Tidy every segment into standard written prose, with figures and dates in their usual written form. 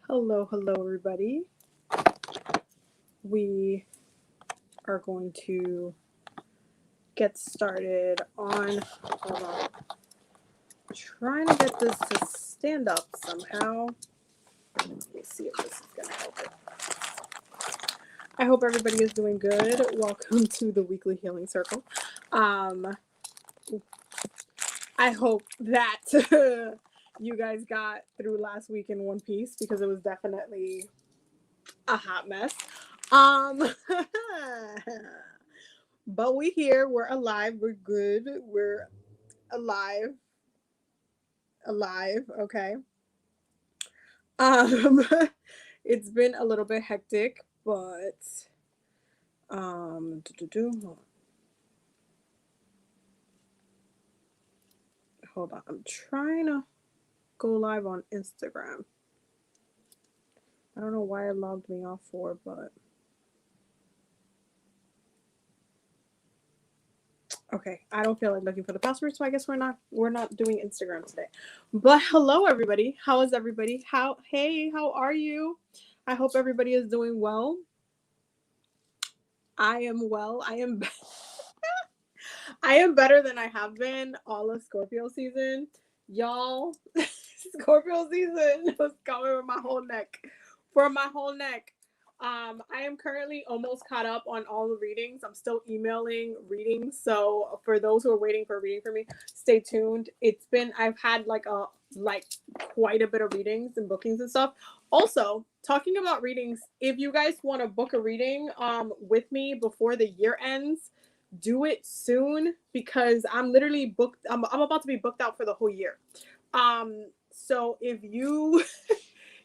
Hello, everybody. We are going to get started on. Hold on. Trying to get this to stand up somehow. Let me see if this is going to help it. I hope everybody is doing good. Welcome to the Weekly Healing Circle. I hope that you guys got through last week in one piece because it was definitely a hot mess. But we here, we're alive, we're good, we're alive, okay. It's been a little bit hectic, but hold on, I'm trying to go live on Instagram. I don't know why it logged me off for, but okay, I don't feel like looking for the password, so I guess we're not doing Instagram today. But hello everybody. How is everybody? How are you? I hope everybody is doing well. I am well. I am I am better than I have been all of Scorpio season. Y'all, Scorpio season was coming with my whole neck. For my whole neck. I am currently almost caught up on all the readings. I'm still emailing readings. So for those who are waiting for a reading for me, stay tuned. I've had quite a bit of readings and bookings and stuff. Also, talking about readings, if you guys want to book a reading with me before the year ends, do it soon because I'm literally booked. I'm about to be booked out for the whole year. So if you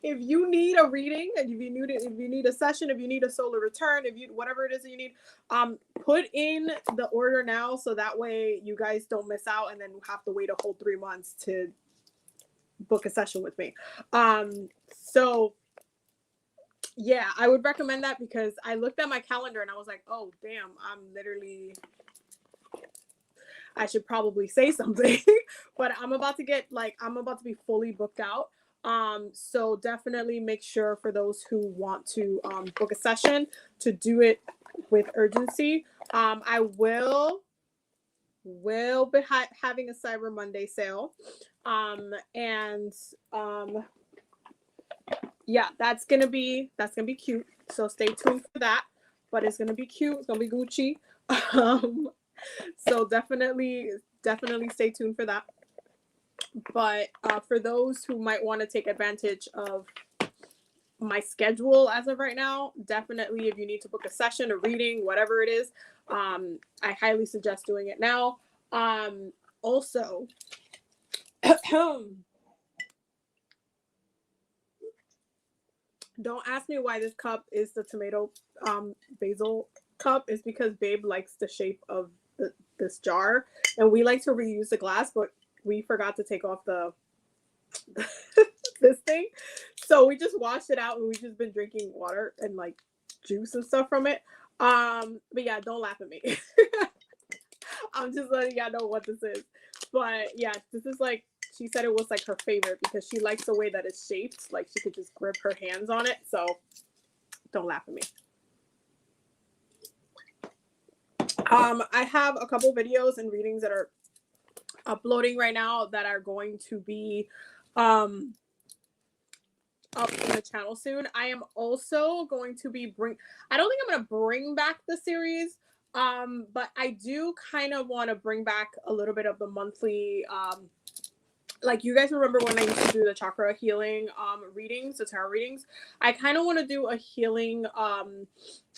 if you need a reading and if you need a session, if you need a solar return, if you whatever it is that you need, put in the order now so that way you guys don't miss out and then have to wait a whole 3 months to book a session with me. So yeah, I would recommend that because I looked at my calendar and I was like, oh damn, I should probably say something, but I'm about to be fully booked out. So definitely make sure for those who want to book a session to do it with urgency. I will be having a Cyber Monday sale. Yeah, that's gonna be cute. So stay tuned for that. But it's gonna be cute. It's gonna be Gucci. So definitely stay tuned for that. But for those who might want to take advantage of my schedule as of right now, definitely if you need to book a session, a reading, whatever it is, I highly suggest doing it now. Also, don't ask me why this cup is the tomato basil cup. It's because Babe likes the shape of this jar, and we like to reuse the glass, but we forgot to take off the this thing, so we just washed it out and we've just been drinking water and like juice and stuff from it. But yeah, don't laugh at me. I'm just letting y'all know what this is. But yeah, this is like, she said it was like her favorite because she likes the way that it's shaped, like she could just grip her hands on it. So don't laugh at me. I have a couple videos and readings that are uploading right now that are going to be up in the channel soon. I am also going to be I don't think I'm going to bring back the series, but I do kind of want to bring back a little bit of the monthly, like you guys remember when I used to do the chakra healing readings, the tarot readings. I kind of want to do a healing,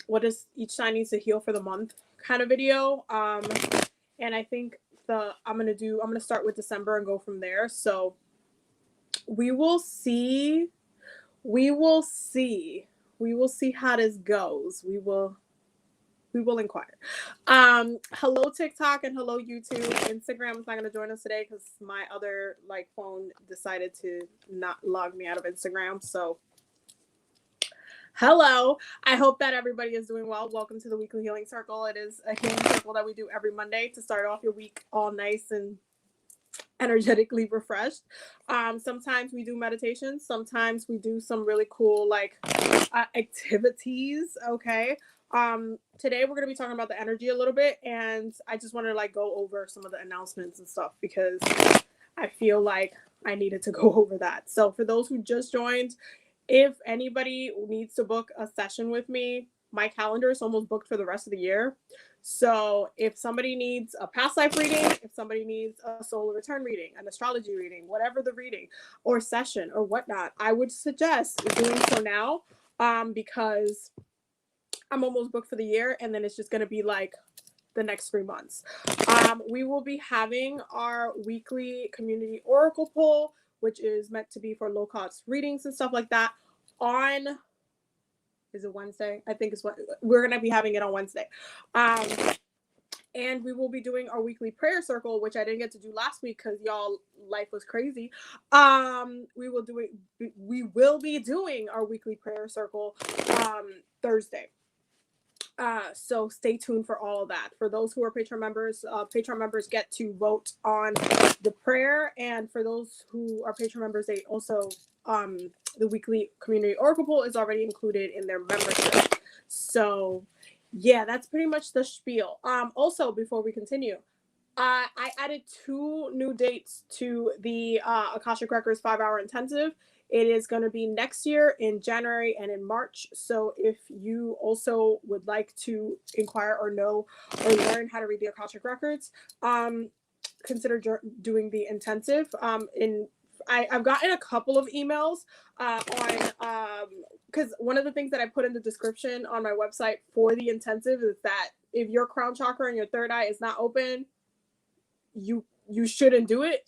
what does each sign needs to heal for the month kind of video. And I think I'm gonna start with December and go from there. So we will see how this goes. We will inquire. Hello TikTok and hello YouTube. Instagram is not going to join us today because my other phone decided to not log me out of Instagram. So hello. I hope that everybody is doing well. Welcome to the Weekly Healing Circle. It is a healing circle that we do every Monday to start off your week all nice and energetically refreshed. Sometimes we do meditation. Sometimes we do some really cool like activities. Okay. Today we're gonna be talking about the energy a little bit, and I just want to like go over some of the announcements and stuff because I feel like I needed to go over that. So for those who just joined, if anybody needs to book a session with me, my calendar is almost booked for the rest of the year. So if somebody needs a past life reading, if somebody needs a solar return reading, an astrology reading, whatever the reading or session or whatnot, I would suggest doing so now, because I'm almost booked for the year, and then it's just going to be like the next 3 months. We will be having our weekly community oracle poll, which is meant to be for low cost readings and stuff like that, on, is it Wednesday? I think it's what we're going to be having it on Wednesday. And we will be doing our weekly prayer circle, which I didn't get to do last week because y'all life was crazy. We will be doing our weekly prayer circle Thursday. So stay tuned for all of that. For those who are Patreon members get to vote on the prayer, and for those who are Patreon members, they also the weekly community oracle poll is already included in their membership. So yeah, that's pretty much the spiel. Also, before we continue, I added 2 new dates to the Akashic Records 5-hour intensive. It is going to be next year in January and in March. So if you also would like to inquire or know or learn how to read the Akashic Records, consider doing the intensive. I've gotten a couple of emails on because one of the things that I put in the description on my website for the intensive is that if your crown chakra and your third eye is not open, you shouldn't do it,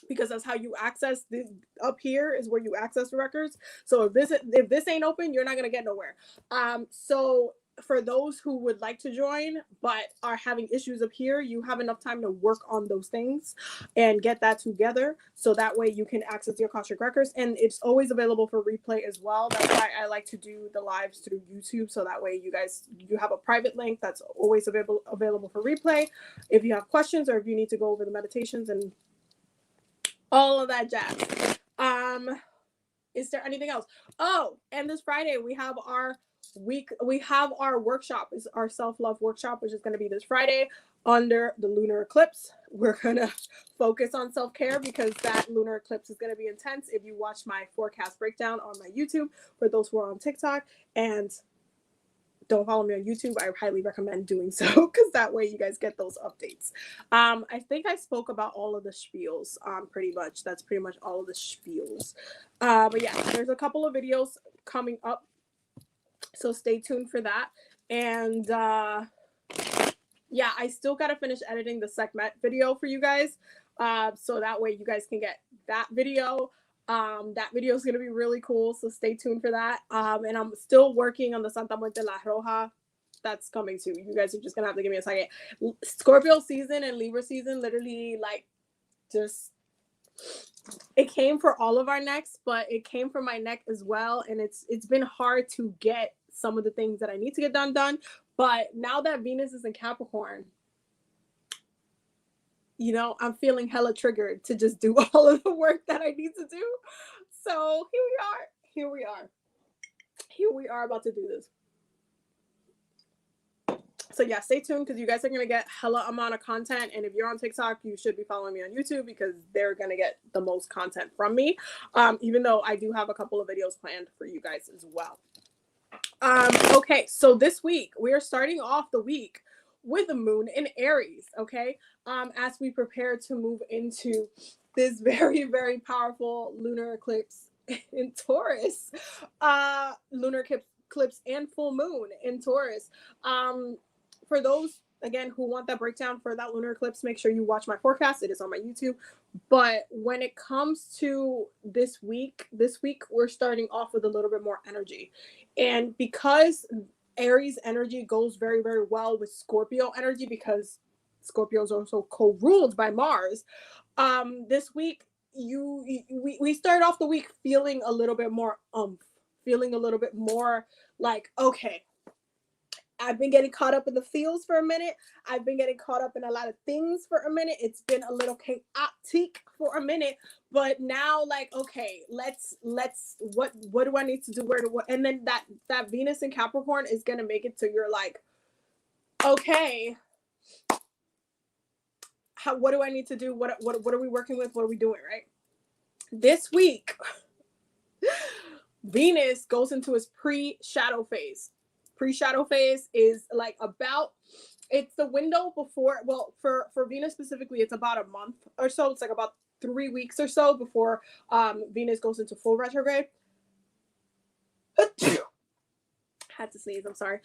because that's how you access this. Up here is where you access the records. So if this ain't open, you're not gonna get nowhere. So for those who would like to join but are having issues up here, you have enough time to work on those things and get that together, so that way you can access your Akashic Records, and it's always available for replay as well. That's why I like to do the lives through YouTube, so that way you have a private link that's always available for replay if you have questions or if you need to go over the meditations and all of that jazz. Is there anything else? Oh, and this Friday we have our workshop, is our self-love workshop, which is going to be this Friday under the lunar eclipse. We're going to focus on self-care because that lunar eclipse is going to be intense. If you watch my forecast breakdown on my YouTube, for those who are on TikTok and don't follow me on YouTube, I highly recommend doing so, because that way you guys get those updates. I think I spoke about all of the spiels, pretty much. That's pretty much all of the spiels. But yeah, there's a couple of videos coming up, so stay tuned for that. And yeah, I still got to finish editing the Sekhmet video for you guys, so that way you guys can get that video. That video is going to be really cool, so stay tuned for that. And I'm still working on the Santa Muerte La Roja. That's coming too. You guys are just going to have to give me a second. Scorpio season and Libra season literally, like, just, it came for all of our necks, but it came for my neck as well, and it's been hard to get some of the things that I need to get done. But now that Venus is in Capricorn, you know, I'm feeling hella triggered to just do all of the work that I need to do. So here we are about to do this. So yeah, stay tuned, because you guys are going to get hella amount of content. And if you're on TikTok, you should be following me on YouTube, because they're going to get the most content from me. Even though I do have a couple of videos planned for you guys as well. Okay, so this week we are starting off the week with the moon in Aries, okay? As we prepare to move into this very, very powerful lunar eclipse in Taurus, lunar eclipse and full moon in Taurus. For those, again, who want that breakdown for that lunar eclipse, make sure you watch my forecast. It is on my YouTube. But when it comes to this week we're starting off with a little bit more energy. And because Aries energy goes very, very well with Scorpio energy, because Scorpio is also co-ruled by Mars, this week we start off the week feeling a little bit more feeling a little bit more like, okay, I've been getting caught up in the feels for a minute. I've been getting caught up in a lot of things for a minute. It's been a little chaotic for a minute, but now, like, okay, let's what do I need to do? Where to what? And then that Venus in Capricorn is gonna make it so you're like, okay, what do I need to do? What are we working with? What are we doing, right? This week, Venus goes into its pre-shadow phase. Pre-shadow phase is like it's the window before, well, for Venus specifically, it's about a month or so. It's like about 3 weeks or so before Venus goes into full retrograde. Had to sneeze, I'm sorry.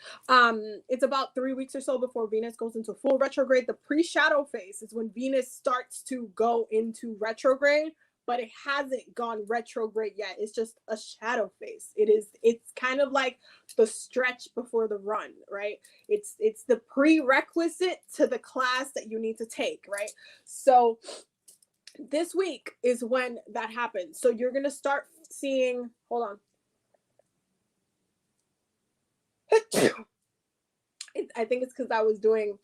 It's about 3 weeks or so before Venus goes into full retrograde. The pre-shadow phase is when Venus starts to go into retrograde, but it hasn't gone retrograde yet. It's just a shadow phase. It's kind of like the stretch before the run, right? It's the prerequisite to the class that you need to take, right? So this week is when that happens. So you're gonna start seeing, hold on. I think it's because I was doing,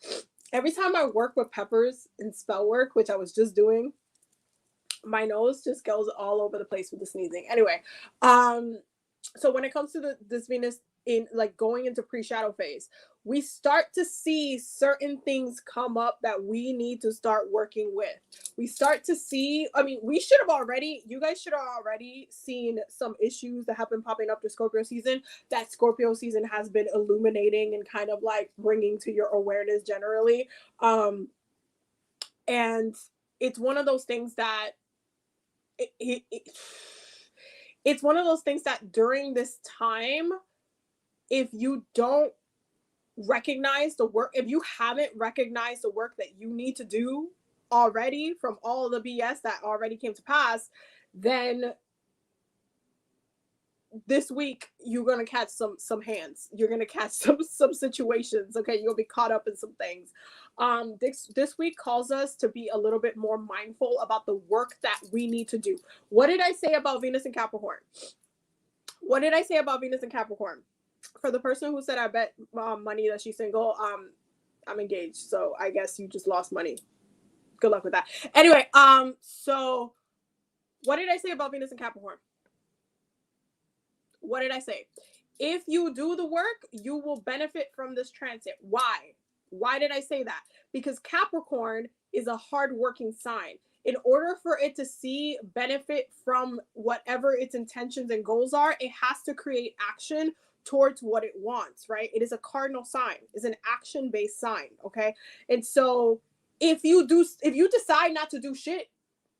every time I work with peppers in spell work, which I was just doing, my nose just goes all over the place with the sneezing. Anyway, so when it comes to this Venus in like going into pre-shadow phase, we start to see certain things come up that we need to start working with. We start to see, I mean, you guys should have already seen some issues that have been popping up to Scorpio season, that Scorpio season has been illuminating and kind of like bringing to your awareness generally. And it's one of those things that it's one of those things that during this time, if you don't recognize the work, if you haven't recognized the work that you need to do already from all the BS that already came to pass, then this week you're gonna catch some hands. You're gonna catch some situations. Okay, you'll be caught up in some things. This week calls us to be a little bit more mindful about the work that we need to do. What did I say about Venus and Capricorn? What did I say about Venus and Capricorn? For the person who said I bet money that she's single, I'm engaged, so I guess you just lost money. Good luck with that. Anyway, so what did I say about Venus and Capricorn? What did I say? If you do the work, you will benefit from this transit. Why? Why did I say that? Because Capricorn is a hardworking sign. In order for it to see benefit from whatever its intentions and goals are, it has to create action towards what it wants, right? It is a cardinal sign. It's an action-based sign, okay? And so if you decide not to do shit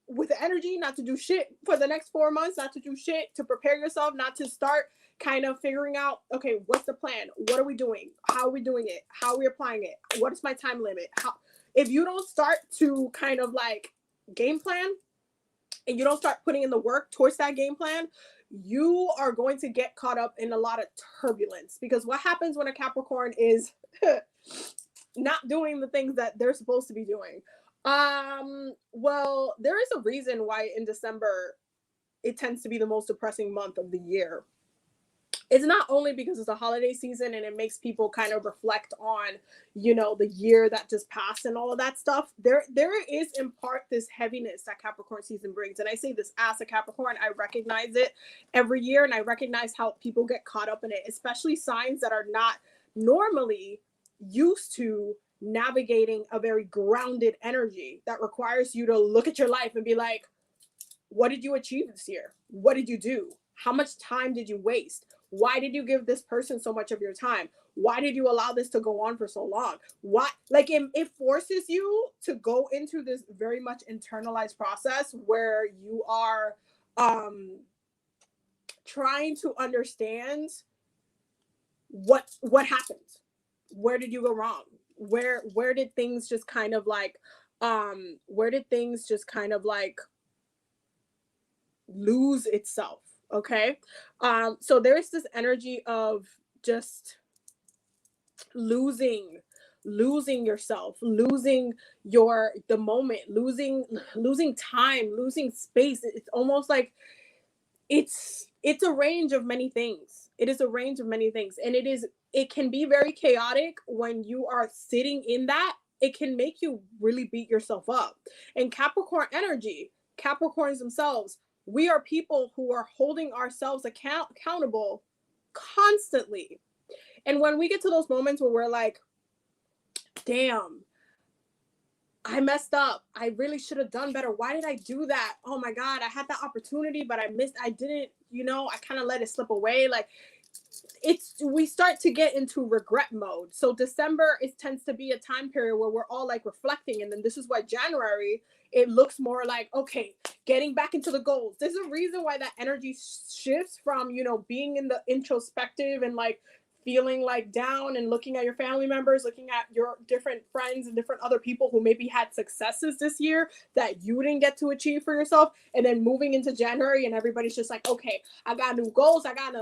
with the energy, not to do shit for the next 4 months, not to do shit to prepare yourself, not to start kind of figuring out, okay, what's the plan? What are we doing? How are we doing it? How are we applying it? What is my time limit? If you don't start to kind of like game plan and you don't start putting in the work towards that game plan, you are going to get caught up in a lot of turbulence. Because what happens when a Capricorn is not doing the things that they're supposed to be doing? Well, there is a reason why in December it tends to be the most depressing month of the year. It's not only because it's a holiday season and it makes people kind of reflect on, the year that just passed and all of that stuff. There is in part this heaviness that Capricorn season brings. And I say this as a Capricorn, I recognize it every year, and I recognize how people get caught up in it, especially signs that are not normally used to navigating a very grounded energy that requires you to look at your life and be like, what did you achieve this year? What did you do? How much time did you waste? Why did you give this person so much of your time? Why did you allow this to go on for so long? Why? Like it forces you to go into this very much internalized process where you are trying to understand what happened. Where did you go wrong? Where did things just kind of like lose itself? Okay. So there's this energy of just losing yourself, losing the moment, losing time, losing space. It's almost like it's a range of many things. It is a range of many things. And it is it can be very chaotic when you are sitting in that. It can make you really beat yourself up. And Capricorn energy, Capricorns themselves, we are people who are holding ourselves accountable constantly. And when we get to those moments where we're like, damn, I messed up. I really should have done better. Why did I do that? Oh my God, I had that opportunity, but I didn't, I kind of let it slip away. Like, we start to get into regret mode. So December tends to be a time period where we're all like reflecting. And then this is why January, it looks more like, okay, getting back into the goals. There's a reason why that energy shifts from, being in the introspective and like feeling like down and looking at your family members, looking at your different friends and different other people who maybe had successes this year that you didn't get to achieve for yourself. And then moving into January and everybody's just like, okay, I got new goals. I got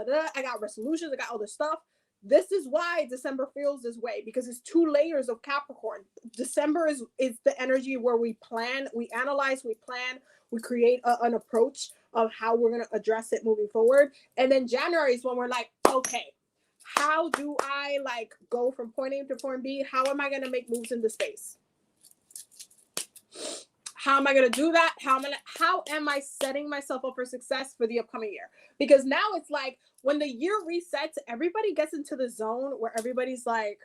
resolutions. I got other stuff. This is why December feels this way, because it's 2 layers of Capricorn. December is the energy where we plan, we analyze, we plan, we create an approach of how we're going to address it moving forward. And then January is when we're like, okay, how do I like go from point A to point B? How am I going to make moves in the space? How am I going to do that? How am I setting myself up for success for the upcoming year? Because now it's like when the year resets, everybody gets into the zone where everybody's like,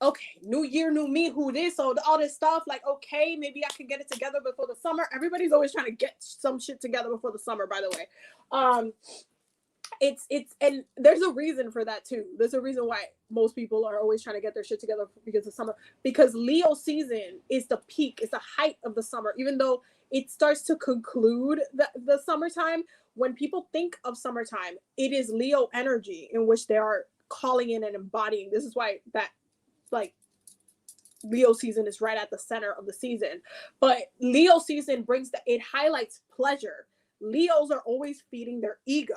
okay, new year, new me, who this, all this stuff. Like, okay, maybe I can get it together before the summer. Everybody's always trying to get some shit together before the summer, by the way. It's and there's a reason for that too. There's a reason why most people are always trying to get their shit together because of summer, because Leo season is the peak, it's the height of the summer. Even though it starts to conclude the summertime, when people think of summertime, it is Leo energy in which they are calling in and embodying. This is why that like Leo season is right at the center of the season. But Leo season it highlights pleasure. Leos are always feeding their ego.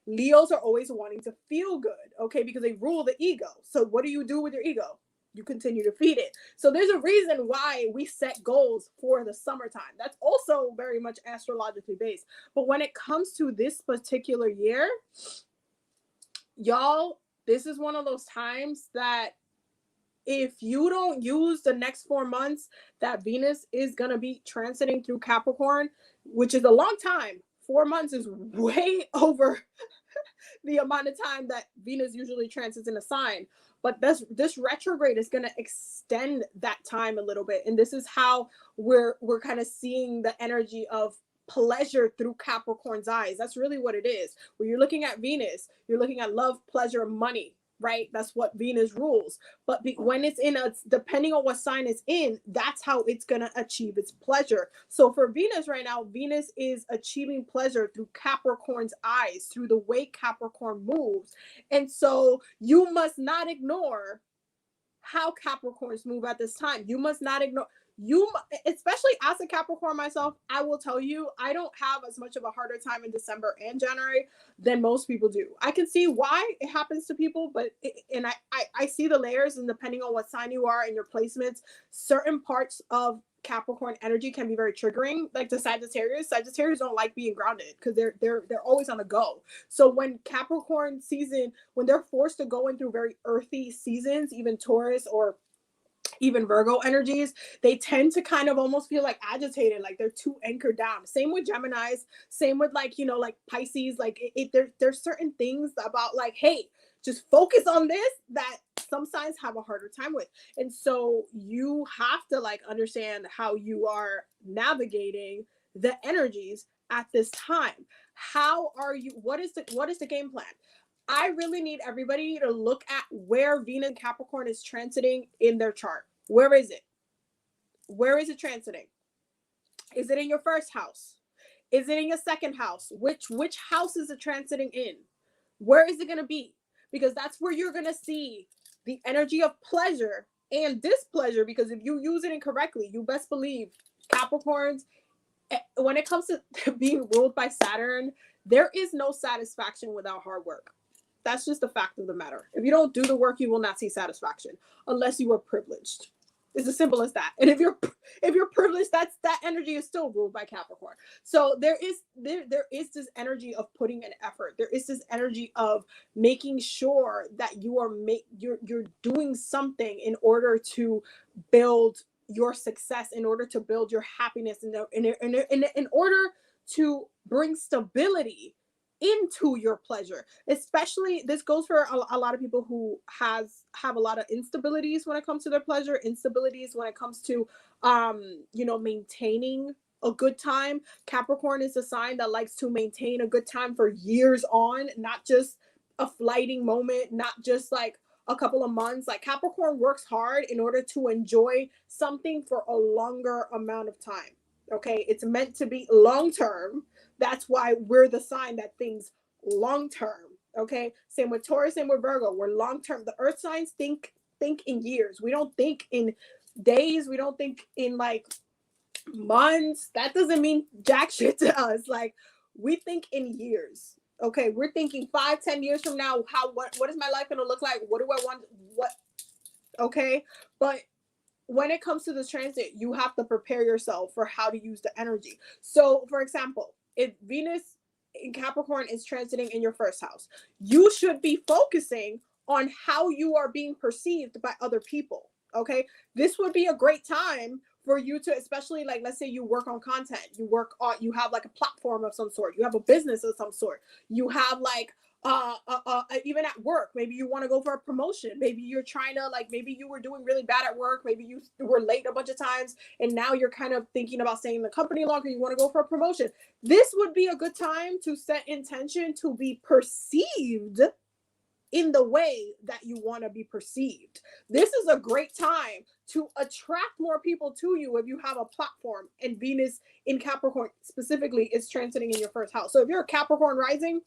Leos are always wanting to feel good, okay, because they rule the ego. So what do you do with your ego? You continue to feed it. So there's a reason why we set goals for the summertime. That's also very much astrologically based. But when it comes to this particular year, y'all, this is one of those times that if you don't use the next 4 months that Venus is going to be transiting through Capricorn, which is a long time. 4 months is way over the amount of time that Venus usually transits in a sign. But this retrograde is going to extend that time a little bit. And this is how we're kind of seeing the energy of pleasure through Capricorn's eyes. That's really what it is. When you're looking at Venus, you're looking at love, pleasure, money. Right? That's what Venus rules. But when it's depending on what sign it's in, that's how it's going to achieve its pleasure. So for Venus right now, Venus is achieving pleasure through Capricorn's eyes, through the way Capricorn moves. And so you must not ignore how Capricorns move at this time. You must not ignore. Especially as a Capricorn myself, I will tell you, I don't have as much of a harder time in December and January than most people do. I can see why it happens to people, but I see the layers, and depending on what sign you are and your placements, certain parts of Capricorn energy can be very triggering. Like the Sagittarius don't like being grounded because they're always on the go. So when Capricorn season, when they're forced to go in through very earthy seasons, even Taurus or even Virgo energies, they tend to kind of almost feel like agitated, like they're too anchored down. Same with Geminis, same with like Pisces. Like there's certain things about like, hey, just focus on this that some signs have a harder time with. And so you have to like understand how you are navigating the energies at this time. How are you? What is the game plan? I really need everybody to look at where Venus and Capricorn is transiting in their chart. Where is it? Where is it transiting? Is it in your first house? Is it in your second house? Which house is it transiting in? Where is it going to be? Because that's where you're going to see the energy of pleasure and displeasure. Because if you use it incorrectly, you best believe Capricorns, when it comes to being ruled by Saturn, there is no satisfaction without hard work. That's just the fact of the matter. If you don't do the work, you will not see satisfaction unless you are privileged. It's as simple as that. And if you're privileged, that energy is still ruled by Capricorn. So there is this energy of putting an effort. There is this energy of making sure that you're doing something in order to build your success, in order to build your happiness, in order to bring stability into your pleasure. Especially this goes for a lot of people who have a lot of instabilities when it comes to their pleasure, instabilities when it comes to maintaining a good time. Capricorn is a sign that likes to maintain a good time for years on, not just a fleeting moment, not just like a couple of months. Like Capricorn works hard in order to enjoy something for a longer amount of time. Okay, it's meant to be long term. That's why we're the sign that things long term. Okay, same with Taurus, same with Virgo. We're long term. The earth signs think in years. We don't think in days. We don't think in like months. That doesn't mean jack shit to us. Like we think in years. Okay, we're thinking 5-10 years from now, what is my life going to look like? What do I want? What? Okay, but when it comes to this transit, you have to prepare yourself for how to use the energy. So for example, if Venus in Capricorn is transiting in your first house, you should be focusing on how you are being perceived by other people. Okay, this would be a great time for you to, especially like, let's say you work on content, you have like a platform of some sort, you have a business of some sort, you have like even at work, maybe you want to go for a promotion, maybe you're trying to like, maybe you were doing really bad at work, maybe you were late a bunch of times and now you're kind of thinking about staying in the company longer, you want to go for a promotion. This would be a good time to set intention to be perceived in the way that you want to be perceived. This is a great time to attract more people to you if you have a platform, and Venus in Capricorn specifically is transiting in your first house. So if you're a Capricorn rising,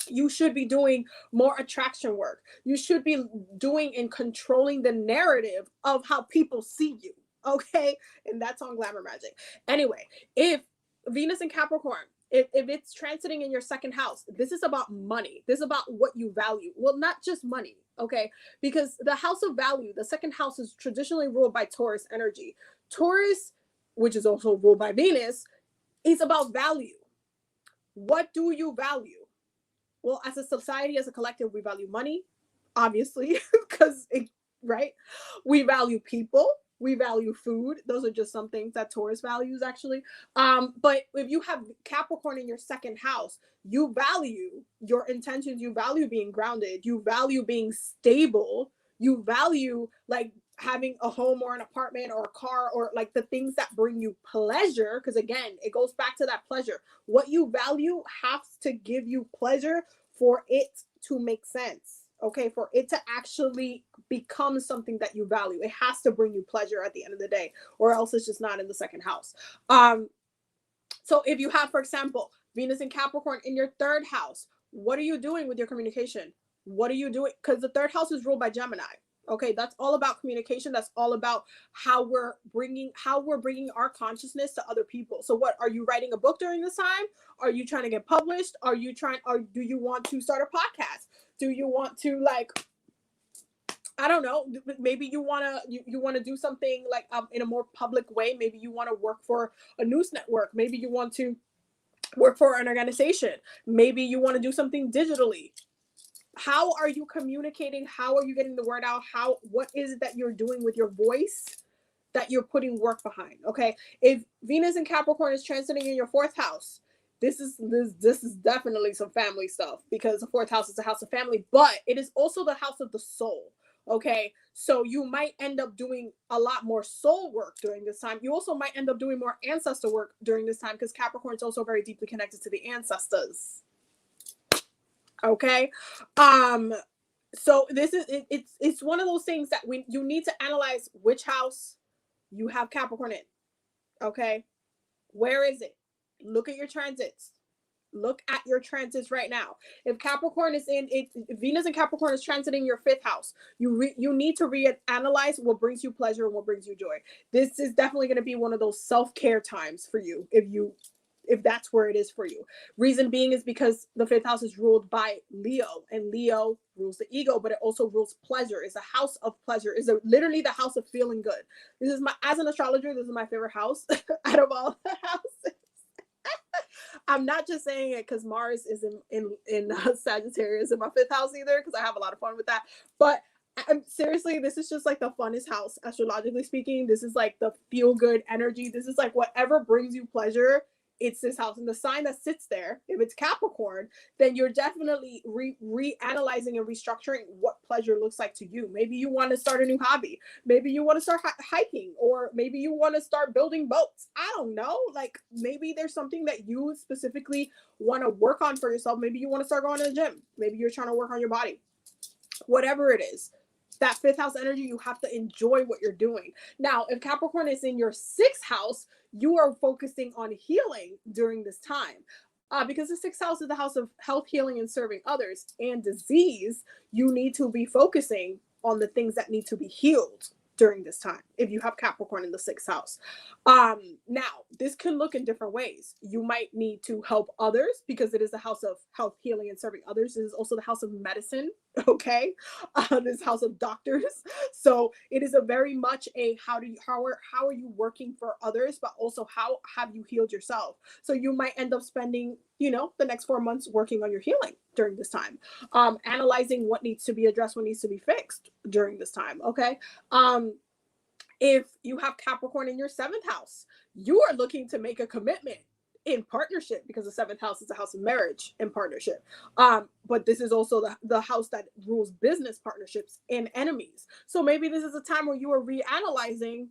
you should be doing more attraction work. You should be doing and controlling the narrative of how people see you. Okay. And that's on Glamour Magic. Anyway, if Venus in Capricorn, if it's transiting in your second house, this is about money. This is about what you value. Well, not just money. Okay. Because the house of value, the second house is traditionally ruled by Taurus energy. Taurus, which is also ruled by Venus, is about value. What do you value? Well, as a society, as a collective, we value money, obviously, because, right? We value people. We value food. Those are just some things that Taurus values, actually. But if you have Capricorn in your second house, you value your intentions. You value being grounded. You value being stable. You value like having a home or an apartment or a car, or like the things that bring you pleasure. Because again, it goes back to that pleasure. What you value has to give you pleasure for it to make sense. Okay, for it to actually become something that you value. It has to bring you pleasure at the end of the day, or else it's just not in the second house. So if you have, for example, Venus in Capricorn in your third house, what are you doing with your communication? What are you doing? Because the third house is ruled by Gemini. Okay, that's all about communication. That's all about how we're bringing our consciousness to other people. So what, are you writing a book during this time? Are you trying to get published? Or do you want to start a podcast? Do you want to, like, I don't know, maybe you want to do something like in a more public way. Maybe you want to work for a news network. Maybe you want to work for an organization. Maybe you want to do something digitally. How are you communicating? How are you getting the word out? What is it that you're doing with your voice that you're putting work behind? Okay. If Venus in Capricorn is transiting in your fourth house, this is definitely some family stuff, because the fourth house is the house of family, but it is also the house of the soul. Okay. So you might end up doing a lot more soul work during this time. You also might end up doing more ancestor work during this time, because Capricorn is also very deeply connected to the ancestors. Okay. So this is it's one of those things that you need to analyze which house you have Capricorn in. Okay. Where is it? Look at your transits. Look at your transits right now. If Capricorn is if Venus and Capricorn is transiting your fifth house, you need to reanalyze what brings you pleasure and what brings you joy. This is definitely going to be one of those self-care times for you if you if that's where it is for you. Reason being is because the 5th house is ruled by Leo, and Leo rules the ego, but it also rules pleasure. It's a house of pleasure. It's literally the house of feeling good. This is as an astrologer, this is my favorite house out of all the houses. I'm not just saying it because Mars is in Sagittarius in my 5th house either, because I have a lot of fun with that. But seriously, this is just like the funnest house, astrologically speaking. This is like the feel good energy. This is like whatever brings you pleasure. It's this house, and the sign that sits there, if it's Capricorn, then you're definitely reanalyzing and restructuring what pleasure looks like to you. Maybe you want to start a new hobby. Maybe you want to start hiking, or maybe you want to start building boats. I don't know. Like, maybe there's something that you specifically want to work on for yourself. Maybe you want to start going to the gym. Maybe you're trying to work on your body. Whatever it is, that 5th house energy, you have to enjoy what you're doing. Now, if Capricorn is in your 6th house, you are focusing on healing during this time. Because the 6th house is the house of health, healing, and serving others, and disease. You need to be focusing on the things that need to be healed during this time if you have Capricorn in the 6th house. Now, this can look in different ways. You might need to help others because it is the house of health, healing, and serving others. It is also the house of medicine, okay? This house of doctors. So it is a very much a how are you working for others, but also how have you healed yourself? So you might end up spending, the next 4 months working on your healing during this time, analyzing what needs to be addressed, what needs to be fixed during this time, okay? If you have Capricorn in your 7th house, you are looking to make a commitment in partnership, because the 7th house is a house of marriage and partnership. But this is also the house that rules business partnerships and enemies. So maybe this is a time where you are reanalyzing,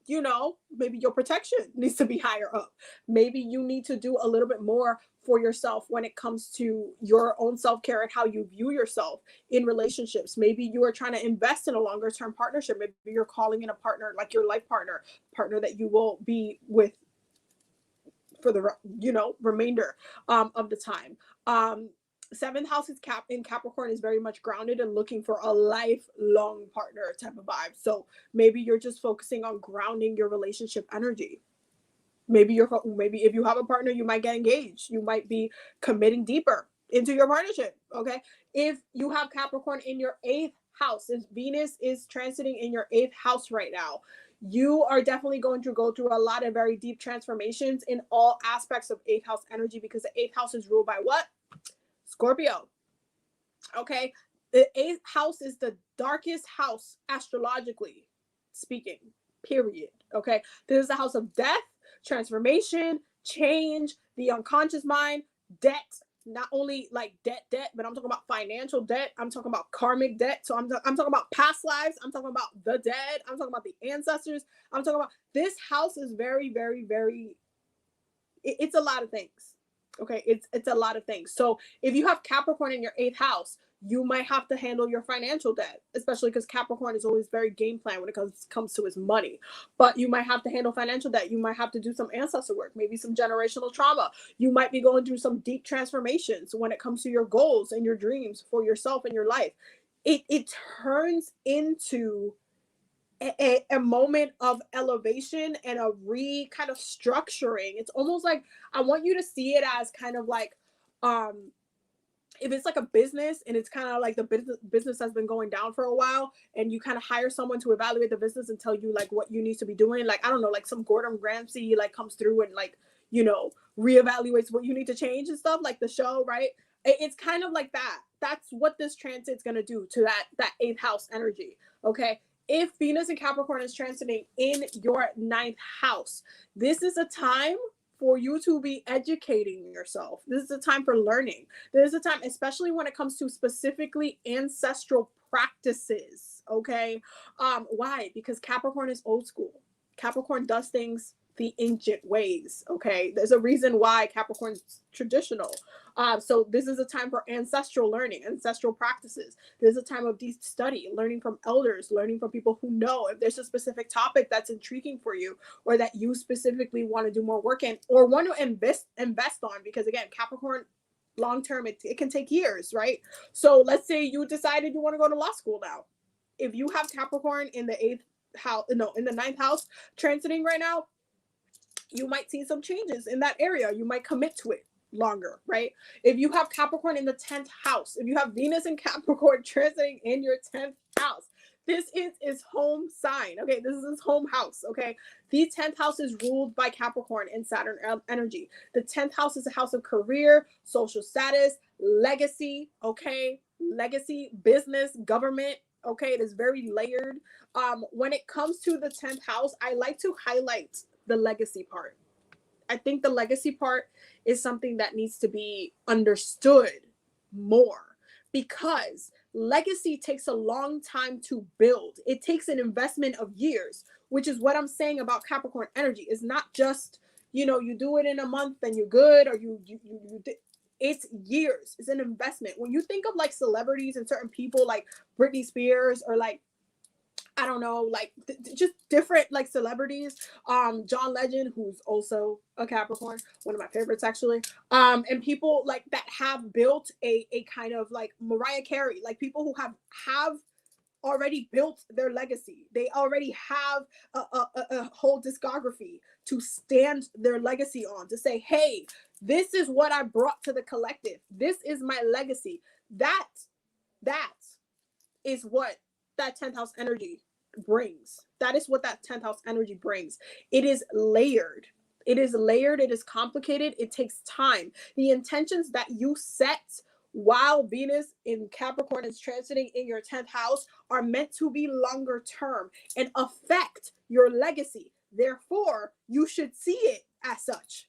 maybe your protection needs to be higher up. Maybe you need to do a little bit more for yourself when it comes to your own self-care and how you view yourself in relationships. Maybe you are trying to invest in a longer term partnership. Maybe you're calling in a partner, like your life partner that you will be with for the remainder of the time. 7th house is in Capricorn is very much grounded and looking for a lifelong partner type of vibe. So maybe you're just focusing on grounding your relationship energy. Maybe if you have a partner, you might get engaged. You might be committing deeper into your partnership. Okay. If you have Capricorn in your 8th house, since Venus is transiting in your 8th house right now, you are definitely going to go through a lot of very deep transformations in all aspects of 8th house energy, because the 8th house is ruled by what? Scorpio. Okay. The 8th house is the darkest house astrologically speaking, period. Okay. This is the house of death, transformation, change, the unconscious mind, debt. Not only like debt, but I'm talking about financial debt. I'm talking about karmic debt. So I'm talking about past lives. I'm talking about the dead. I'm talking about the ancestors. I'm talking about this house is very, very, very, it's a lot of things. Okay. It's a lot of things. So if you have Capricorn in your 8th house, you might have to handle your financial debt, especially because Capricorn is always very game plan when it comes to his money. But you might have to handle financial debt. You might have to do some ancestor work, maybe some generational trauma. You might be going through some deep transformations when it comes to your goals and your dreams for yourself and your life. It turns into a moment of elevation and a kind of structuring. It's almost like, I want you to see it as kind of like, if it's like a business and it's kind of like the business has been going down for a while, and you kind of hire someone to evaluate the business and tell you like what you need to be doing. Like, I don't know, like some Gordon Ramsay like comes through and like, reevaluates what you need to change and stuff, like the show, right? It's kind of like that. That's what this transit's going to do to that 8th house energy. Okay. If Venus and Capricorn is transiting in your 9th house, this is a time for you to be educating yourself. This is a time for learning. This is a time, especially when it comes to specifically ancestral practices. Okay. Why? Because Capricorn is old school. Capricorn does things the ancient ways. Okay. There's a reason why Capricorn's traditional. So this is a time for ancestral learning, ancestral practices. There's a time of deep study, learning from elders, learning from people who know. If there's a specific topic that's intriguing for you, or that you specifically want to do more work in, or want to invest on, because again, Capricorn, long term, it can take years, right? So let's say you decided you want to go to law school now. If you have Capricorn in the 8th house, no, in the 9th house transiting right now, you might see some changes in that area. You might commit to it longer, right? If you have Capricorn in the 10th house, if you have Venus and Capricorn transiting in your 10th house, this is his home sign. Okay, this is his home house. Okay, the 10th house is ruled by Capricorn and Saturn energy. The 10th house is a house of career, social status, legacy. Okay, legacy, business, government. Okay, it is very layered. When it comes to the 10th house, I like to highlight the legacy part. I think the legacy part is something that needs to be understood more, because legacy takes a long time to build. It takes an investment of years, which is what I'm saying about Capricorn energy. It's not just, you do it in a month and you're good, or you it's years. It's an investment. When you think of like celebrities and certain people like Britney Spears, or like, I don't know, like just different like celebrities. John Legend, who's also a Capricorn, one of my favorites actually. And people like that have built a kind of like Mariah Carey, like people who have already built their legacy. They already have a whole discography to stand their legacy on, to say, hey, this is what I brought to the collective. This is my legacy. That is what that 10th house energy brings. That is what that 10th house energy brings. It is layered. It is layered. It is complicated. It takes time. The intentions that you set while Venus in Capricorn is transiting in your 10th house are meant to be longer term and affect your legacy. Therefore, you should see it as such.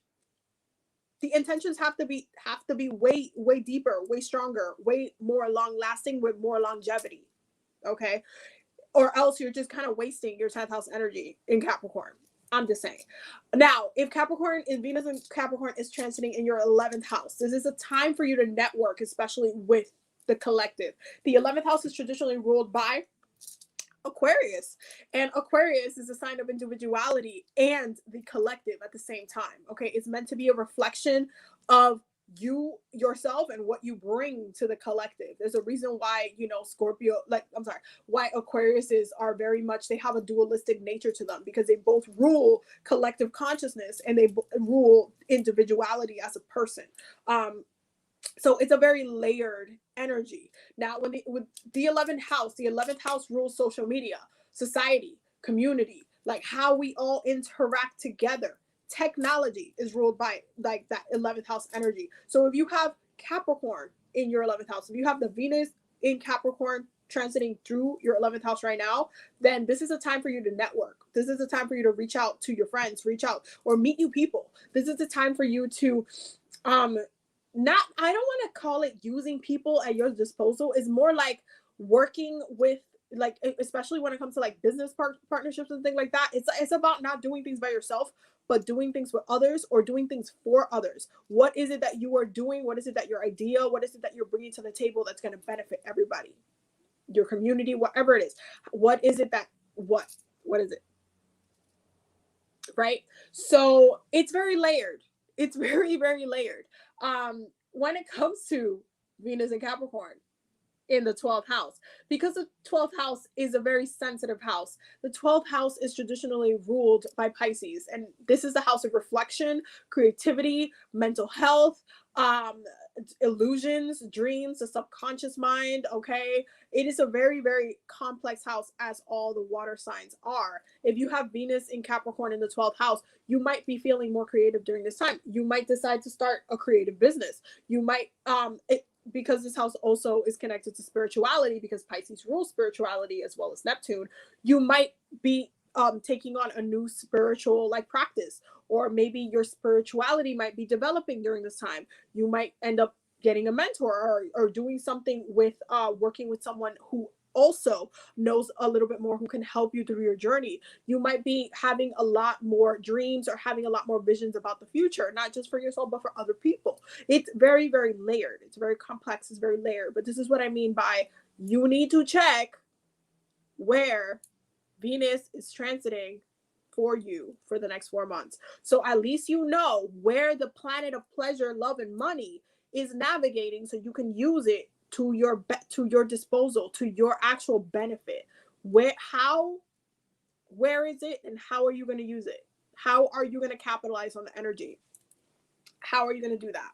The intentions have to be way deeper, way stronger, way more long lasting, with more longevity. Okay, or else you're just kind of wasting your 10th house energy in Capricorn. I'm just saying. Now, if Venus and Capricorn is transiting in your 11th house, this is a time for you to network, especially with the collective. The 11th house is traditionally ruled by Aquarius, and Aquarius is a sign of individuality and the collective at the same time. Okay, it's meant to be a reflection of you yourself and what you bring to the collective. There's a reason why why Aquariuses are very much, they have a dualistic nature to them, because they both rule collective consciousness and they rule individuality as a person. So it's a very layered energy. Now, with the 11th house rules social media, society, community, like how we all interact together. Technology is ruled by like that 11th house energy. So if you have Capricorn in your 11th house, if you have the Venus in Capricorn transiting through your 11th house right now, then this is a time for you to network. This is a time for you to reach out to your friends, reach out or meet new people. This is the time for you to I don't want to call it using people at your disposal. It's more like working with, like, especially when it comes to like business partnerships and things like that. It's about not doing things by yourself, but doing things with others or doing things for others. What is it that you are doing? What is it that your idea? What is it that you're bringing to the table that's going to benefit everybody, your community, whatever it is? What is it that, what is it? Right? So it's very layered. It's very, very layered. When it comes to Venus and Capricorn in the 12th house, because the 12th house is a very sensitive house. The 12th house is traditionally ruled by Pisces, and this is the house of reflection, creativity, mental health, illusions, dreams, the subconscious mind. Okay, it is a very, very complex house, as all the water signs are. If you have Venus in Capricorn in the 12th house, you might be feeling more creative during this time. You might decide to start a creative business. You might because this house also is connected to spirituality, because Pisces rules spirituality as well as Neptune, you might be taking on a new spiritual like practice, or maybe your spirituality might be developing during this time. You might end up getting a mentor, or doing something with working with someone who also knows a little bit more, who can help you through your journey. You might be having a lot more dreams or having a lot more visions about the future, not just for yourself, but for other people. It's very, very layered. It's very complex. It's very layered. But this is what I mean by, you need to check where Venus is transiting for you for the next 4 months. So at least you know where the planet of pleasure, love, and money is navigating, so you can use it to your disposal, to your actual benefit. Where is it, and how are you going to use it? How are you going to capitalize on the energy? How are you going to do that?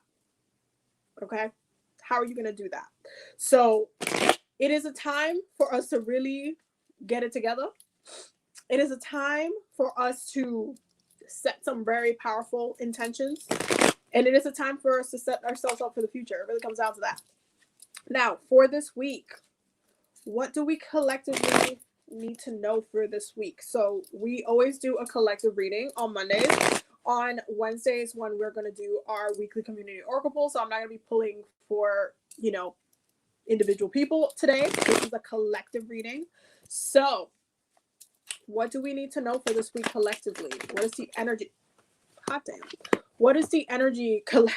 Okay. How are you going to do that? So it is a time for us to really get it together. It is a time for us to set some very powerful intentions. And it is a time for us to set ourselves up for the future. It really comes down to that. Now, for this week, what do we collectively need to know for this week? So we always do a collective reading on Mondays. On Wednesdays, when we're going to do our weekly community oracle poll. So I'm not going to be pulling for, individual people today. This is a collective reading. So what do we need to know for this week collectively? What is the energy? Hot damn. What is the energy What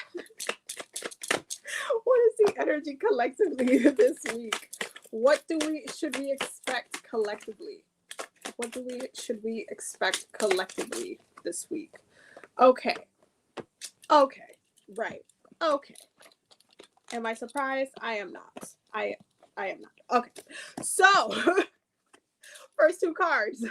is the energy collectively this week? What should we expect collectively? Should we expect collectively this week? Okay. Right. Okay. Am I surprised? I am not. I am not. Okay. So, first two cards,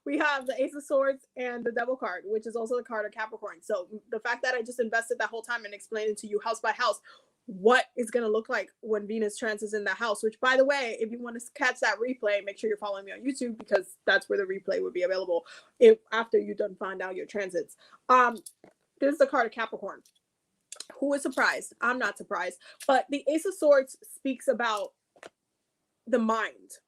we have the Ace of Swords and the Devil card, which is also the card of Capricorn. So the fact that I just invested that whole time in explaining to you house by house what it's going to look like when Venus transits in that house, which, by the way, if you want to catch that replay, make sure you're following me on YouTube, because that's where the replay would be available after you done find out your transits. This is the card of Capricorn. Who is surprised? I'm not surprised. But the Ace of Swords speaks about the mind.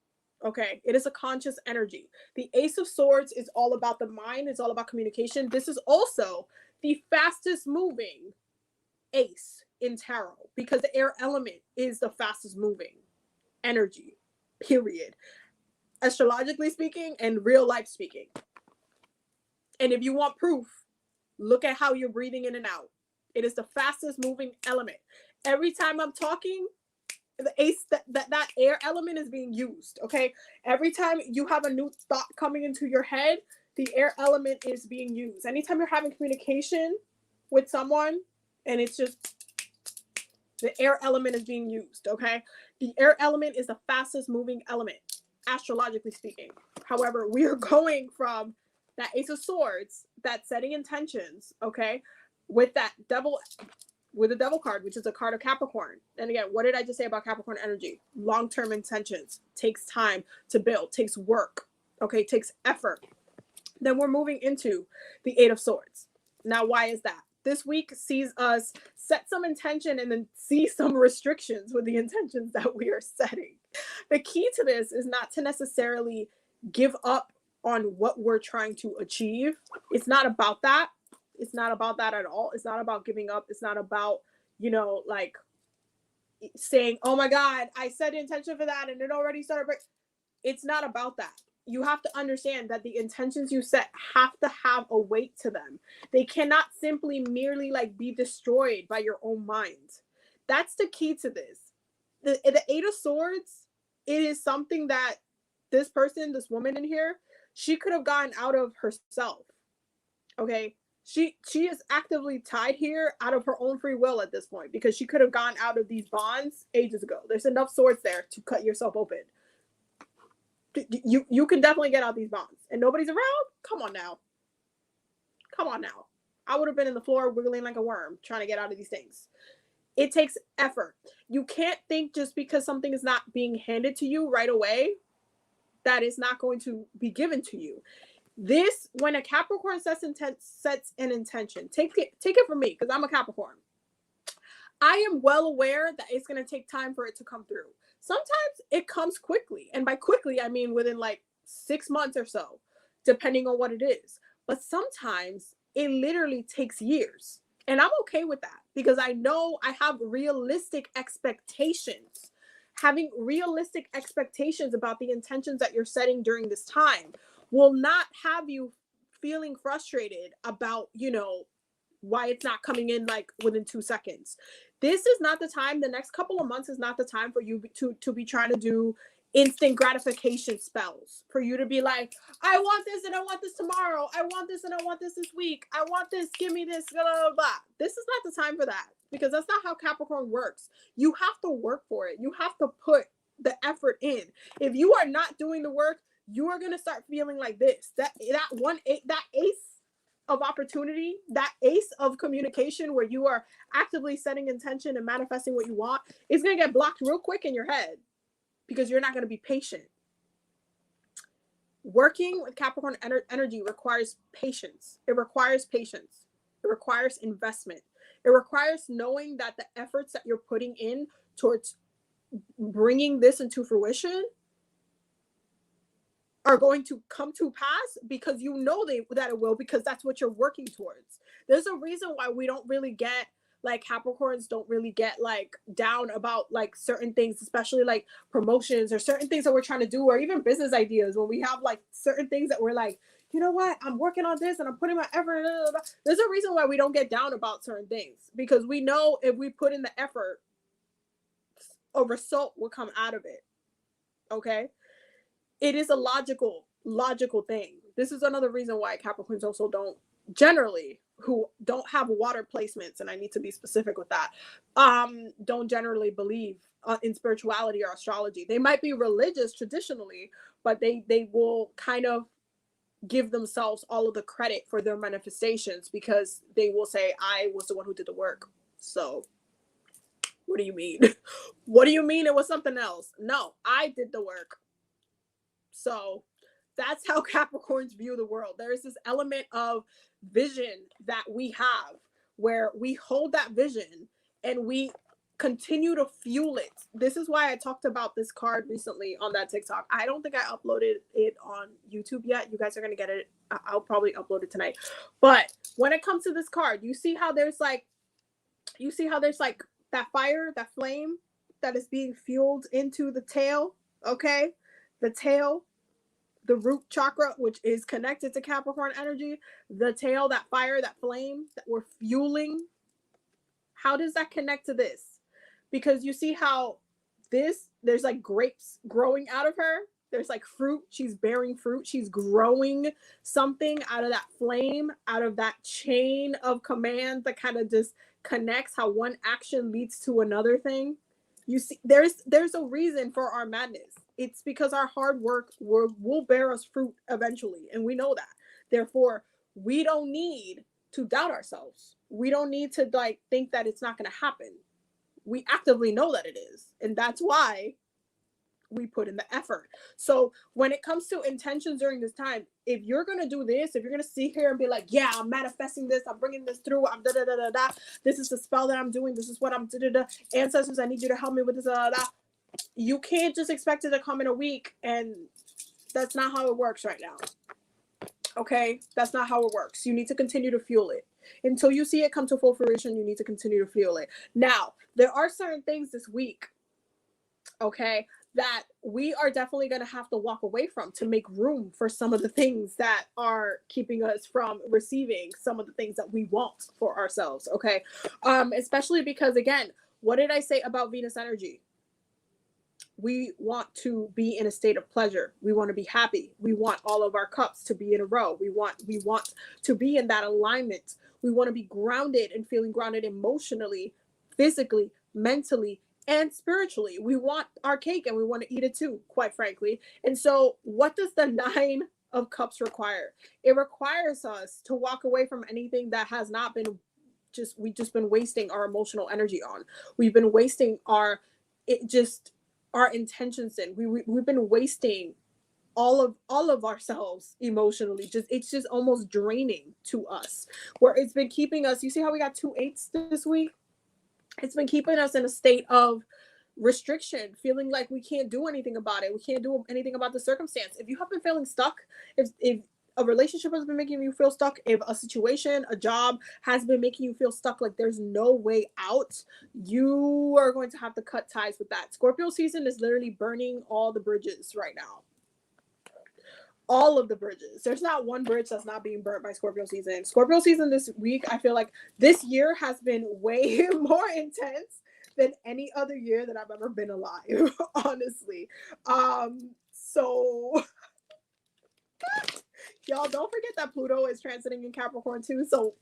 Okay, it is a conscious energy. The Ace of Swords is all about the mind. It's all about communication. This is also the fastest moving ace in tarot, because the air element is the fastest moving energy, period. Astrologically speaking and real life speaking. And if you want proof, look at how you're breathing in and out. It is the fastest moving element. Every time I'm talking, the ace, that air element is being used. Okay, every time you have a new thought coming into your head, the air element is being used. Anytime you're having communication with someone and it's just the air element is being used. Okay, the air element is the fastest moving element, astrologically speaking. However, we are going from that Ace of Swords, that setting intentions, okay, with that devil, with the Devil card, which is a card of Capricorn. And again, what did I just say about Capricorn energy? Long-term intentions, takes time to build, takes work, okay, takes effort. Then we're moving into the Eight of Swords. Now, why is that? This week sees us set some intention and then see some restrictions with the intentions that we are setting. The key to this is not to necessarily give up on what we're trying to achieve. It's not about that. It's not about that at all. It's not about giving up. It's not about, like saying, oh my God, I set an intention for that and it already started. It's not about that. You have to understand that the intentions you set have to have a weight to them. They cannot simply merely be destroyed by your own mind. That's the key to this. The Eight of Swords, it is something that this person, this woman in here, she could have gotten out of herself. Okay. She is actively tied here out of her own free will at this point, because she could have gone out of these bonds ages ago. There's enough swords there to cut yourself open. You can definitely get out these bonds and nobody's around. Come on now. I would have been in the floor wiggling like a worm trying to get out of these things. It takes effort. You can't think just because something is not being handed to you right away that it's not going to be given to you. This, when a Capricorn sets an intention, take it from me, because I'm a Capricorn. I am well aware that it's going to take time for it to come through. Sometimes it comes quickly. And by quickly, I mean within 6 months or so, depending on what it is. But sometimes it literally takes years. And I'm okay with that, because I know I have realistic expectations. Having realistic expectations about the intentions that you're setting during this time will not have you feeling frustrated about, why it's not coming in within 2 seconds. This is not the time. The next couple of months is not the time for you to be trying to do instant gratification spells, for you to be like, I want this and I want this tomorrow. I want this and I want this week. I want this. Give me this. Blah, blah, blah. This is not the time for that, because that's not how Capricorn works. You have to work for it. You have to put the effort in. If you are not doing the work, you are going to start feeling like this. That ace of opportunity, that ace of communication where you are actively setting intention and manifesting what you want, is going to get blocked real quick in your head because you're not going to be patient. Working with Capricorn energy requires patience. It requires patience. It requires investment. It requires knowing that the efforts that you're putting in towards bringing this into fruition are going to come to pass because you know that it will, because that's what you're working towards. There's a reason why we don't really get, like, Capricorns don't really get like down about like certain things, especially like promotions or certain things that we're trying to do, or even business ideas. When we have like certain things that we're like, you know what, I'm working on this and I'm putting my effort. Blah, blah, blah. There's a reason why we don't get down about certain things, because we know if we put in the effort, a result will come out of it. Okay. It is a logical thing. This is another reason why Capricorns also don't generally, who don't have water placements, and I need to be specific with that, don't generally believe in spirituality or astrology. They might be religious traditionally, but they will kind of give themselves all of the credit for their manifestations, because they will say, I was the one who did the work. So what do you mean? What do you mean it was something else? No, I did the work. So that's how Capricorns view the world. There is this element of vision that we have where we hold that vision and we continue to fuel it. This is why I talked about this card recently on that TikTok. I don't think I uploaded it on YouTube yet. You guys are going to get it. I'll probably upload it tonight. But when it comes to this card, you see how there's like that fire, that flame that is being fueled into the tail. Okay. The tail, the root chakra, which is connected to Capricorn energy, the tail, that fire, that flame that we're fueling. How does that connect to this? Because you see how there's like grapes growing out of her. There's like fruit. She's bearing fruit. She's growing something out of that flame, out of that chain of command that kind of just connects, how one action leads to another thing. You see, there's a reason for our madness. It's because our hard work will bear us fruit eventually, and we know that. Therefore, we don't need to doubt ourselves. We don't need to like think that it's not going to happen. We actively know that it is, and that's why we put in the effort. So when it comes to intentions during this time, if you're going to do this, if you're going to sit here and be like, yeah, I'm manifesting this, I'm bringing this through, I'm da-da-da-da-da, this is the spell that I'm doing, this is what I'm da-da-da, ancestors, I need you to help me with this, da-da-da. You can't just expect it to come in a week, and that's not how it works right now. Okay? That's not how it works. You need to continue to fuel it. Until you see it come to full fruition, you need to continue to fuel it. Now, there are certain things this week, okay, that we are definitely going to have to walk away from to make room for some of the things that are keeping us from receiving some of the things that we want for ourselves. Okay. Especially because, again, what did I say about Venus energy? We want to be in a state of pleasure. We want to be happy. We want all of our cups to be in a row. We want to be in that alignment. We want to be grounded and feeling grounded emotionally, physically, mentally, and spiritually. We want our cake and we want to eat it too, quite frankly. And so what does the 9 of Cups require? It requires us to walk away from anything that has not been we've just been wasting our emotional energy on. We've been wasting our intentions in. We've been wasting all of ourselves emotionally. It's just almost draining to us, where it's been keeping us. You see how we got 2 8s this week? It's been keeping us in a state of restriction, feeling like we can't do anything about it. We can't do anything about the circumstance. If you have been feeling stuck, if a relationship has been making you feel stuck, if a situation, a job has been making you feel stuck, like there's no way out, you are going to have to cut ties with that. Scorpio season is literally burning all the bridges right now. All of the bridges. There's not one bridge that's not being burnt by Scorpio season. Scorpio season this week, I feel like this year has been way more intense than any other year that I've ever been alive, honestly. So y'all don't forget that Pluto is transiting in Capricorn too. So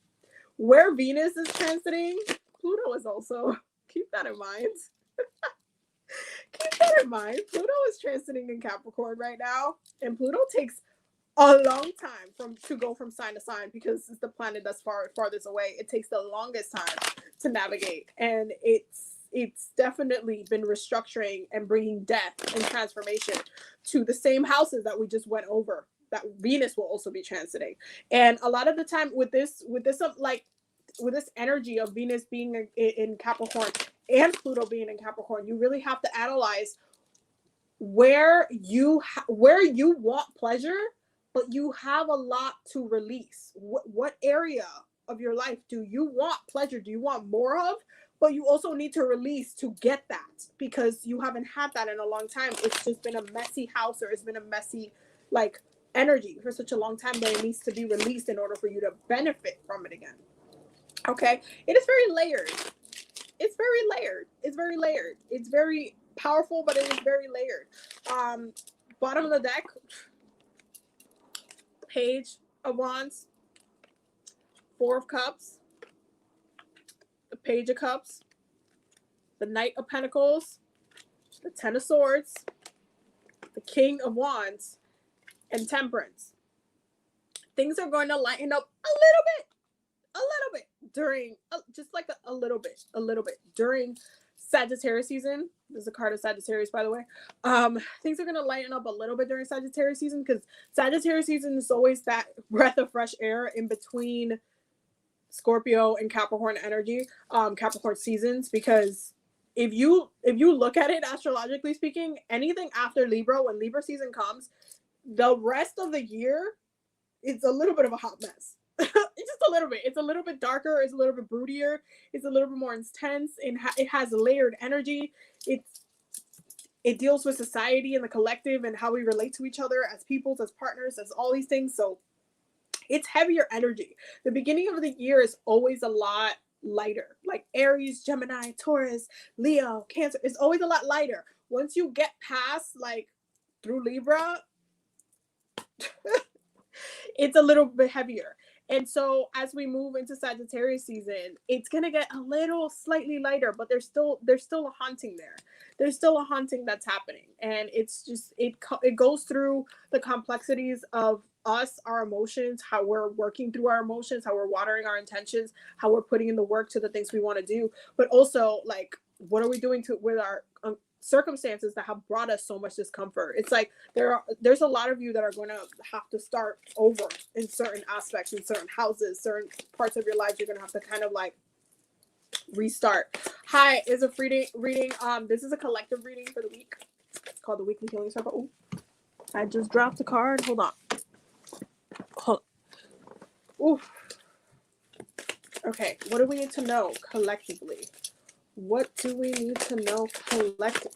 where Venus is transiting, Pluto is also. Keep that in mind. Keep that in mind. Pluto is transiting in Capricorn right now, and Pluto takes a long time to go from sign to sign, because it's the planet that's farthest away. It takes the longest time to navigate, and it's definitely been restructuring and bringing death and transformation to the same houses that we just went over, that Venus will also be transiting. And a lot of the time with this like with this energy of Venus being in Capricorn and Pluto being in Capricorn, you really have to analyze where you want pleasure, but you have a lot to release. What area of your life do you want pleasure? Do you want more of? But you also need to release to get that, because you haven't had that in a long time. It's just been a messy house, or it's been a messy like energy for such a long time that it needs to be released in order for you to benefit from it again. Okay, it is very layered. It's very layered. It's very layered. It's very powerful, but it is very layered. Bottom of the deck, Page of Wands, Four of Cups, the Page of Cups, the Knight of Pentacles, the Ten of Swords, the King of Wands, and Temperance. Things are going to lighten up a little bit during, just like a little bit during Sagittarius season. There's a card of Sagittarius, by the way. Things are going to lighten up a little bit during Sagittarius season, because Sagittarius season is always that breath of fresh air in between Scorpio and Capricorn energy, Capricorn seasons. Because if you look at it astrologically speaking, anything after Libra, when Libra season comes, the rest of the year, it's a little bit of a hot mess. It's just a little bit. It's a little bit darker. It's a little bit broodier. It's a little bit more intense. And it has layered energy. It deals with society and the collective and how we relate to each other as peoples, as partners, as all these things. So it's heavier energy. The beginning of the year is always a lot lighter. Like Aries, Gemini, Taurus, Leo, Cancer. It's always a lot lighter. Once you get past like through Libra, it's a little bit heavier. And so as we move into Sagittarius season, it's going to get a little slightly lighter, but there's still a haunting there. There's still a haunting that's happening. And it's just, it goes through the complexities of us, our emotions, how we're working through our emotions, how we're watering our intentions, how we're putting in the work to the things we want to do, but also like, what are we doing with our circumstances that have brought us so much discomfort. It's like there's a lot of you that are going to have to start over in certain aspects, in certain houses, certain parts of your life. You're going to have to kind of like restart. Hi, is a free reading. This is a collective reading for the week. It's called the Weekly Healing Circle. Ooh, I just dropped a card. Hold on. Ooh. Okay, what do we need to know collectively? What do we need to know collectively?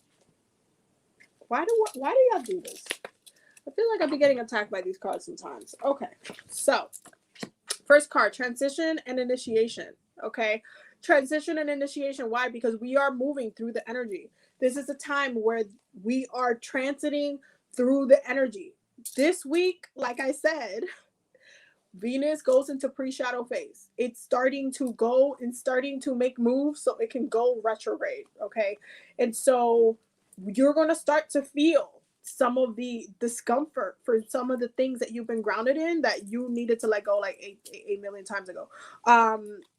Why do y'all do this? I feel like I've been getting attacked by these cards sometimes. Okay, so first card, transition and initiation. Okay, transition and initiation. Why? Because we are moving through the energy. This is a time where we are transiting through the energy. This week, like I said, Venus goes into pre-shadow phase. It's starting to go and starting to make moves so it can go retrograde, okay? And so you're going to start to feel some of the discomfort for some of the things that you've been grounded in that you needed to let go like 8 million times ago.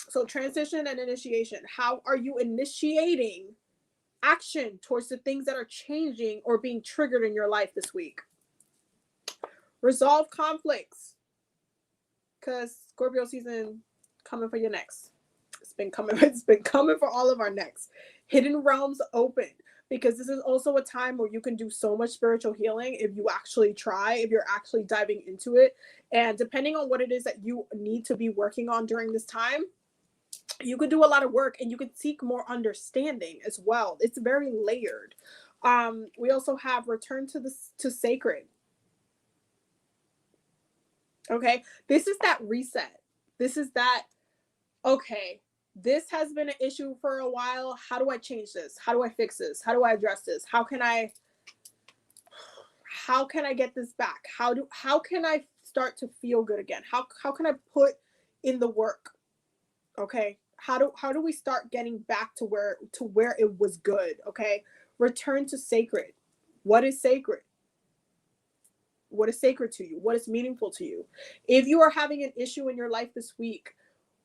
So transition and initiation. How are you initiating action towards the things that are changing or being triggered in your life this week? Resolve conflicts. Because Scorpio season coming for your necks. It's been coming for all of our necks. Hidden realms open, because this is also a time where you can do so much spiritual healing if you actually try, if you're actually diving into it. And depending on what it is that you need to be working on during this time, you could do a lot of work and you could seek more understanding as well. It's very layered. We also have return to sacred. Okay, this is that reset. This is that, okay, this has been an issue for a while. How do I change this? How do I fix this? How do I address this? How can I get this back? How can I start to feel good again? How can I put in the work? Okay, how do we start getting back to where it was good? Okay, return to sacred. What is sacred? what is sacred to you, what is meaningful to you. If you are having an issue in your life this week,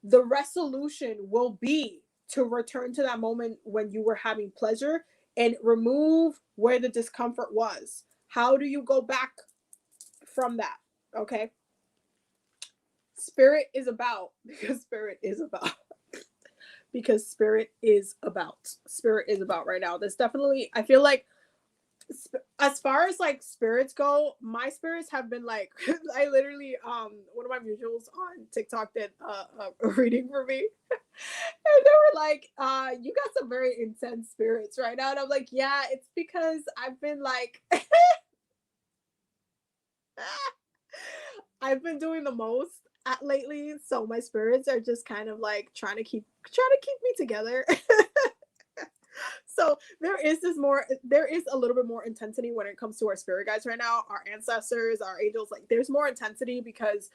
the resolution will be to return to that moment when you were having pleasure and remove where the discomfort was. How do you go back from that? Okay. Spirit is about, because spirit is about, because spirit is about right now. There's definitely, I feel like, as far as like spirits go, my spirits have been like, I literally, one of my mutuals on TikTok did a reading for me. And they were like, you got some very intense spirits right now. And I'm like, yeah, it's because I've been like, I've been doing the most lately. So my spirits are just kind of like trying to keep me together. So there is a little bit more intensity when it comes to our spirit guides right now, our ancestors, our angels. Like there's more intensity because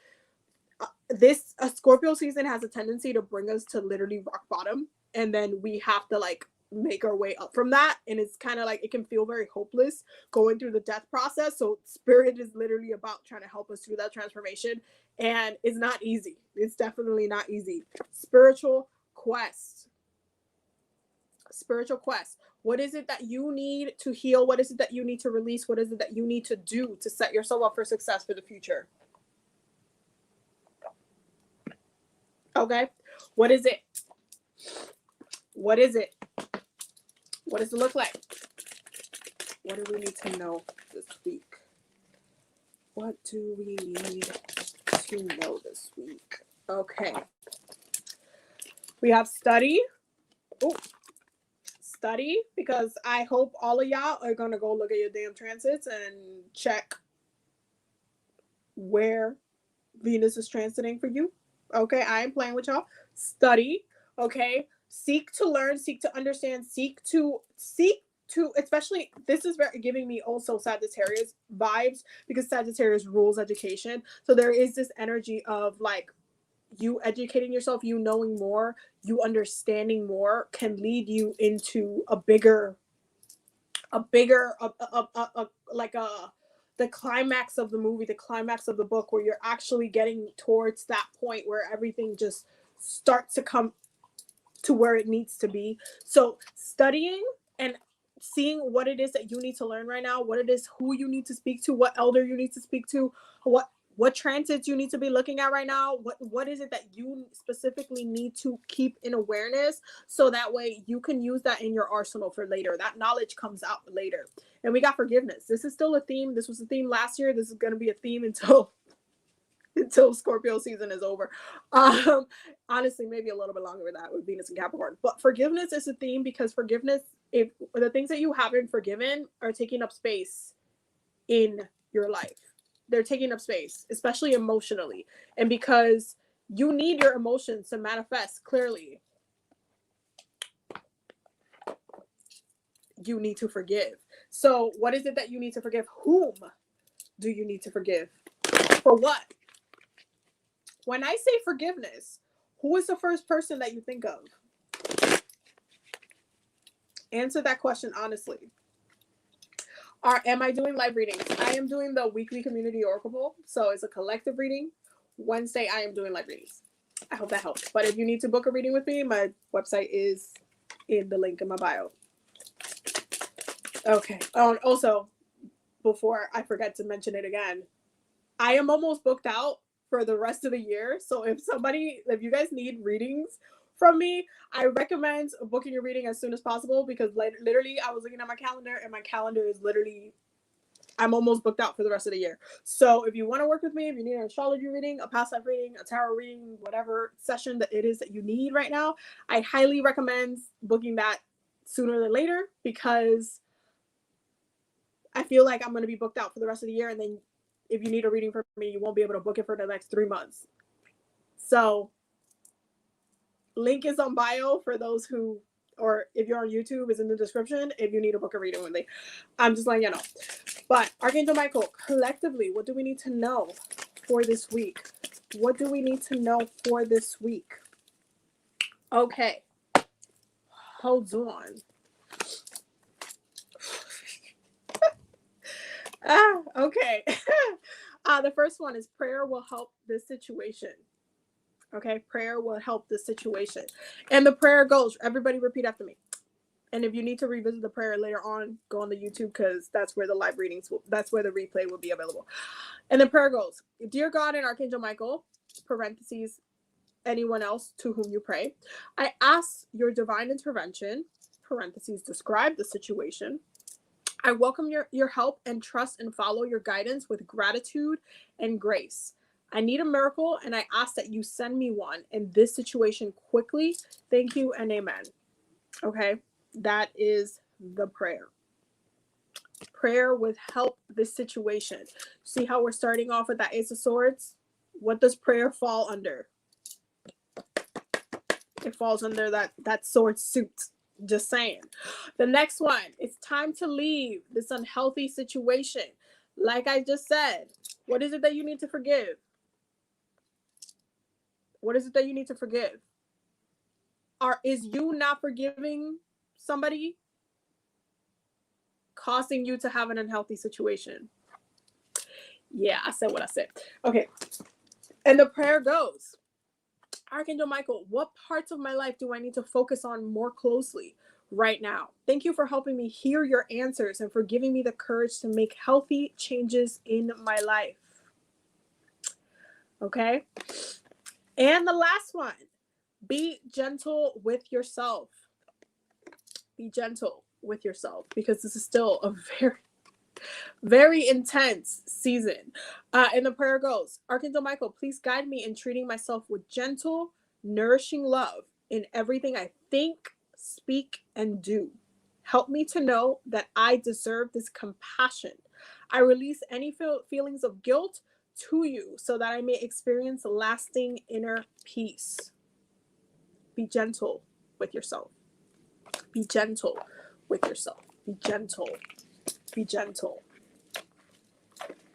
this Scorpio season has a tendency to bring us to literally rock bottom, and then we have to like make our way up from that. And it's kind of like it can feel very hopeless going through the death process. So spirit is literally about trying to help us through that transformation, and it's not easy. It's definitely not easy. Spiritual quest. What is it that you need to heal? What is it that you need to release? What is it that you need to do to set yourself up for success for the future? Okay. What is it? What is it? What does it look like? What do we need to know this week? What do we need to know this week? Okay. We have study. Oh, study, because I hope all of y'all are going to go look at your damn transits and check where Venus is transiting for you. Okay, I am playing with y'all. Study, okay? Seek to learn, seek to understand, seek to, especially, this is very giving me also Sagittarius vibes, because Sagittarius rules education. So there is this energy of like, you educating yourself, you knowing more, you understanding more can lead you into the climax of the movie, the climax of the book, where you're actually getting towards that point where everything just starts to come to where it needs to be. So studying and seeing what it is that you need to learn right now, what it is, who you need to speak to, what elder you need to speak to, what transits you need to be looking at right now, what is it that you specifically need to keep in awareness, so that way you can use that in your arsenal for later. That knowledge comes out later. And we got forgiveness. This is still a theme. This was a theme last year. This is going to be a theme until Scorpio season is over. Honestly, maybe a little bit longer with that with Venus and Capricorn. But forgiveness is a theme, because forgiveness, if the things that you haven't forgiven are taking up space in your life, they're taking up space, especially emotionally. And because you need your emotions to manifest clearly, you need to forgive. So what is it that you need to forgive? Whom do you need to forgive? For what? When I say forgiveness, who is the first person that you think of? Answer that question honestly. Am I doing live readings? I am doing the weekly community oracle, so it's a collective reading. Wednesday, I am doing live readings. I hope that helps. But if you need to book a reading with me, my website is in the link in my bio. Okay. Oh, and also, before I forget to mention it again, I am almost booked out for the rest of the year. So if you guys need readings from me, I recommend booking your reading as soon as possible, because literally I was looking at my calendar and my calendar is literally, I'm almost booked out for the rest of the year. So if you want to work with me, if you need an astrology reading, a past life reading, a tarot reading, whatever session that it is that you need right now, I highly recommend booking that sooner than later, because I feel like I'm going to be booked out for the rest of the year. And then if you need a reading from me, you won't be able to book it for the next 3 months. So link is on bio for those who, or if you're on YouTube, is in the description if you need to book a reading with me. I'm just letting you know. But Archangel Michael, collectively, what do we need to know for this week? What do we need to know for this week? Okay. Hold on. Okay. The first one is prayer will help this situation. Okay, prayer will help this situation. And the prayer goes, everybody repeat after me. And if you need to revisit the prayer later on, go on the YouTube, because that's where the live readings that's where the replay will be available. And the prayer goes, Dear God and Archangel Michael, parentheses, anyone else to whom you pray, I ask your divine intervention, parentheses, describe the situation. I welcome your help and trust and follow your guidance with gratitude and grace. I need a miracle, and I ask that you send me one in this situation quickly. Thank you and amen. Okay, that is the prayer. Prayer would help this situation. See how we're starting off with that Ace of Swords? What does prayer fall under? It falls under that sword suit. Just saying. The next one, it's time to leave this unhealthy situation. Like I just said, what is it that you need to forgive? What is it that you need to forgive? Is you not forgiving somebody causing you to have an unhealthy situation? Yeah, I said what I said. Okay. And the prayer goes, Archangel Michael, what parts of my life do I need to focus on more closely right now? Thank you for helping me hear your answers and for giving me the courage to make healthy changes in my life. Okay. And the last one, be gentle with yourself. Be gentle with yourself, because this is still a very, very intense season. And the prayer goes, Archangel Michael, please guide me in treating myself with gentle, nourishing love in everything I think, speak, and do. Help me to know that I deserve this compassion. I release any feelings of guilt to you so that I may experience lasting inner peace. Be gentle with yourself. Be gentle with yourself. Be gentle. Be gentle.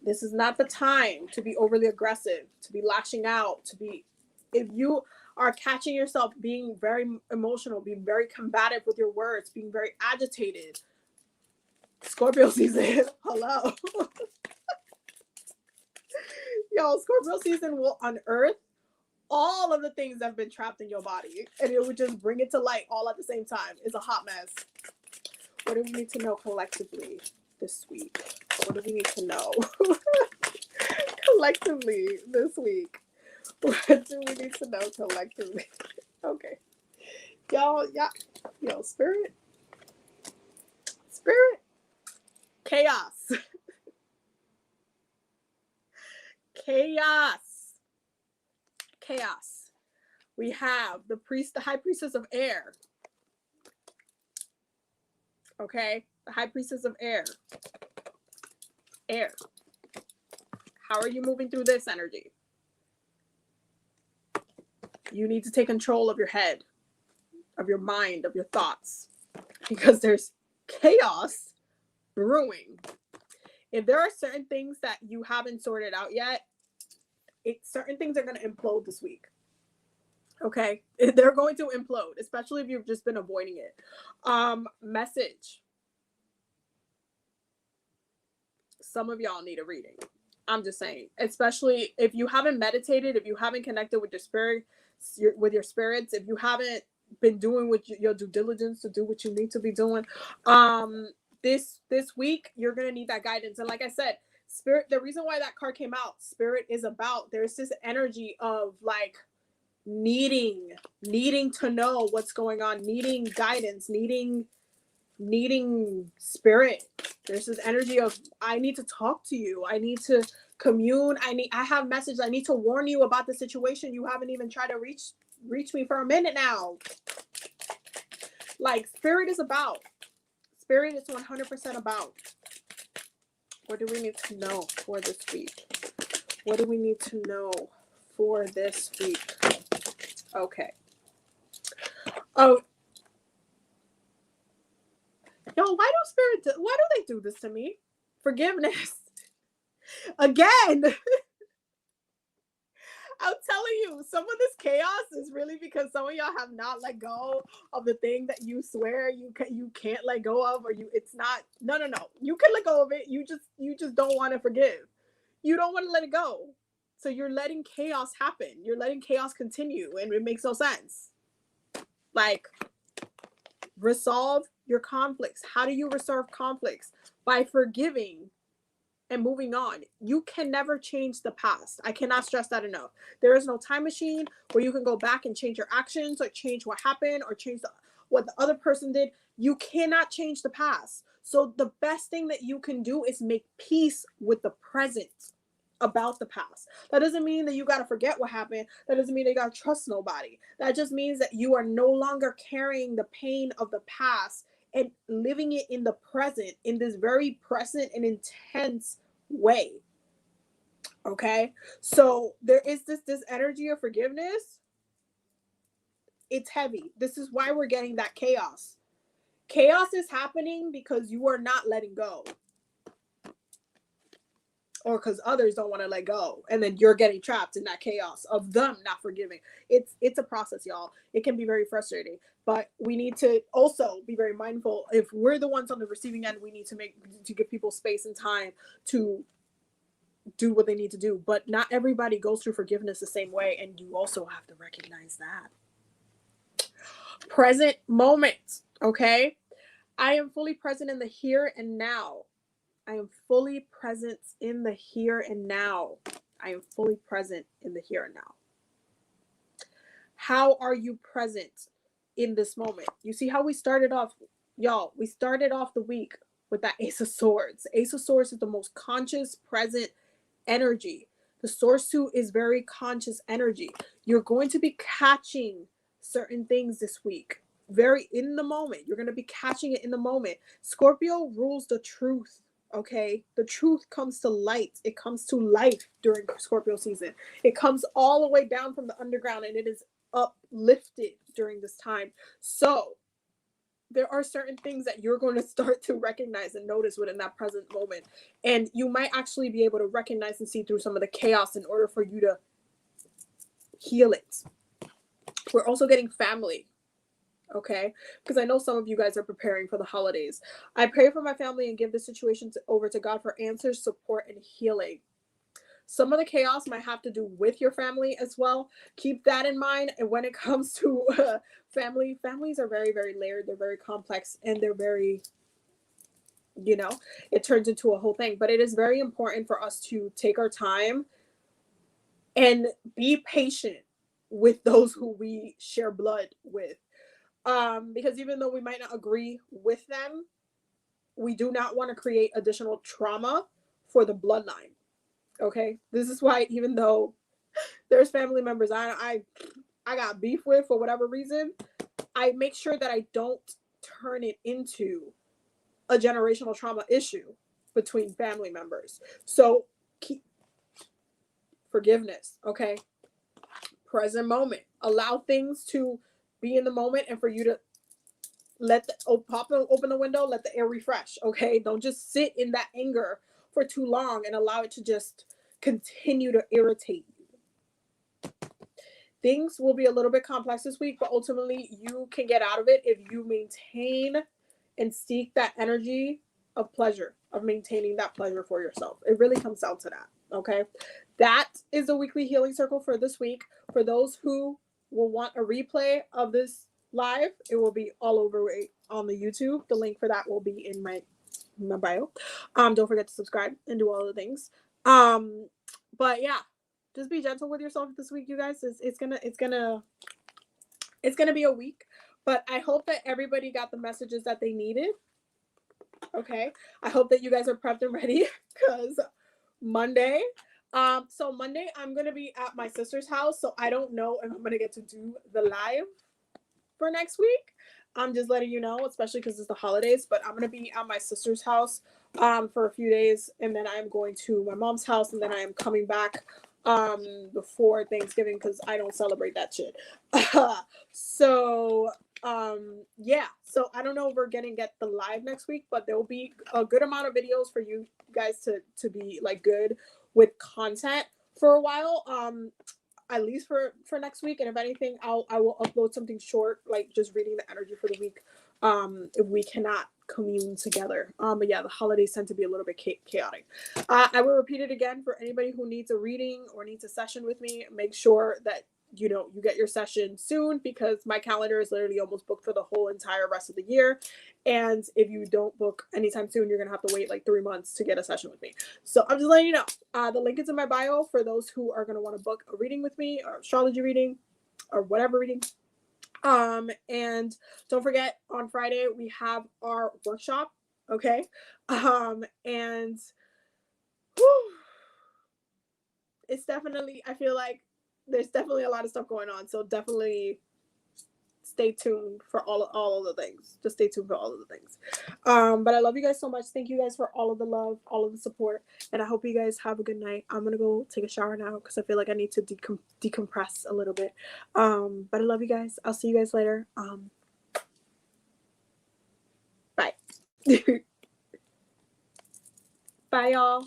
This is not the time to be overly aggressive, to be lashing out, if you are catching yourself being very emotional, being very combative with your words, being very agitated, Scorpio season, hello. Yo, Scorpio season will unearth all of the things that have been trapped in your body, and it would just bring it to light all at the same time. It's a hot mess. What do we need to know collectively this week? What do we need to know collectively this week? What do we need to know collectively? Okay. Y'all, yo, spirit, chaos. Chaos. We have the high priestess of air. Okay, the high priestess of air. Air. How are you moving through this energy? You need to take control of your head, of your mind, of your thoughts, because there's chaos brewing. If there are certain things that you haven't sorted out yet, certain things are going to implode this week. Okay, they're going to implode, especially if you've just been avoiding it. Message. Some of y'all need a reading. I'm just saying, especially if you haven't meditated, if you haven't connected with your spirit, with your spirits, if you haven't been doing your due diligence to do what you need to be doing, this week you're gonna need that guidance. And like I said, spirit, the reason why that card came out, spirit is about, there's this energy of like needing to know what's going on, needing guidance, needing spirit. There's this energy of, I need to talk to you, I need to commune, I have messages, I need to warn you about the situation. You haven't even tried to reach me for a minute now. Like, spirit is 100% about. What do we need to know for this week? What do we need to know for this week? Okay. Oh, yo, why do they do this to me? Forgiveness. Again. I'm telling you, some of this chaos is really because some of y'all have not let go of the thing that you swear you can't let go of, or it's not. No. You can let go of it. You just don't want to forgive. you don't want to let it go. So you're letting chaos happen. You're letting chaos continue, and it makes no sense. Like, resolve your conflicts. How do you resolve conflicts? By forgiving and moving on. You can never change the past. I cannot stress that enough. There is no time machine where you can go back and change your actions or change what happened or change what the other person did. You cannot change the past. So the best thing that you can do is make peace with the present about the past. That doesn't mean that you got to forget what happened. That doesn't mean that you got to trust nobody. That just means that you are no longer carrying the pain of the past and living it in the present, in this very present and intense way. Okay, so there is this energy of forgiveness. It's heavy. This is why we're getting that chaos. Chaos is happening because you are not letting go, or because others don't want to let go, and then you're getting trapped in that chaos of them not forgiving. It's a process, y'all. It can be very frustrating, but we need to also be very mindful. If we're the ones on the receiving end, we need to give people space and time to do what they need to do. But not everybody goes through forgiveness the same way, and you also have to recognize that. Present moment, okay? I am fully present in the here and now. I am fully present in the here and now. I am fully present in the here and now. How are you present in this moment? You see how we started off, y'all? We started off the week with that Ace of Swords. Ace of Swords is the most conscious, present energy. The Source Suit is very conscious energy. You're going to be catching certain things this week. Very in the moment. You're going to be catching it in the moment. Scorpio rules the truth. Okay, the truth comes to light. It comes to life during Scorpio season. It comes all the way down from the underground, and it is uplifted during this time. So there are certain things that you're going to start to recognize and notice within that present moment, and you might actually be able to recognize and see through some of the chaos in order for you to heal it. We're also getting family. Okay, because I know some of you guys are preparing for the holidays. I pray for my family and give the situation over to God for answers, support, and healing. Some of the chaos might have to do with your family as well. Keep that in mind. And when it comes to families are very, very layered. They're very complex, and they're very, it turns into a whole thing. But it is very important for us to take our time and be patient with those who we share blood with. Because even though we might not agree with them, we do not want to create additional trauma for the bloodline. Okay, this is why even though there's family members I got beef with for whatever reason, I make sure that I don't turn it into a generational trauma issue between family members. So keep forgiveness, okay? Present moment. Allow things to be in the moment, and for you to open the window, let the air refresh, okay? Don't just sit in that anger for too long and allow it to just continue to irritate you. Things will be a little bit complex this week, but ultimately you can get out of it if you maintain and seek that energy of pleasure, of maintaining that pleasure for yourself. It really comes down to that, okay? That is the weekly healing circle for this week. For those who will want a replay of this live, it will be all over on the YouTube. The link for that will be in my bio. Don't forget to subscribe and do all the things. But yeah, just be gentle with yourself this week, you guys. It's gonna be a week, but I hope that everybody got the messages that they needed. Okay, I hope that you guys are prepped and ready, because Monday I'm gonna be at my sister's house, so I don't know if I'm gonna get to do the live for next week. I'm just letting you know, especially because it's the holidays, but I'm going to be at my sister's house for a few days, and then I'm going to my mom's house, and then I am coming back before Thanksgiving, because I don't celebrate that shit. So yeah, so I don't know if we're gonna get the live next week, but there will be a good amount of videos for you guys to be like good with content for a while. At least for next week, and if anything, I will upload something short, like just reading the energy for the week, if we cannot commune together. But yeah, the holidays tend to be a little bit chaotic. I will repeat it again for anybody who needs a reading or needs a session with me. Make sure that you get your session soon, because my calendar is literally almost booked for the whole entire rest of the year. And if you don't book anytime soon, you're gonna have to wait like 3 months to get a session with me. So I'm just letting you know. The link is in my bio for those who are gonna want to book a reading with me, or astrology reading, or whatever reading. And don't forget, on Friday we have our workshop. Okay. And whew, it's definitely, I feel like there's definitely a lot of stuff going on. So definitely stay tuned for all of the things. Just stay tuned for all of the things. But I love you guys so much. Thank you guys for all of the love, all of the support, and I hope you guys have a good night. I'm gonna go take a shower now because I feel like I need to decompress a little bit. But I love you guys. I'll see you guys later. Bye. Bye, y'all.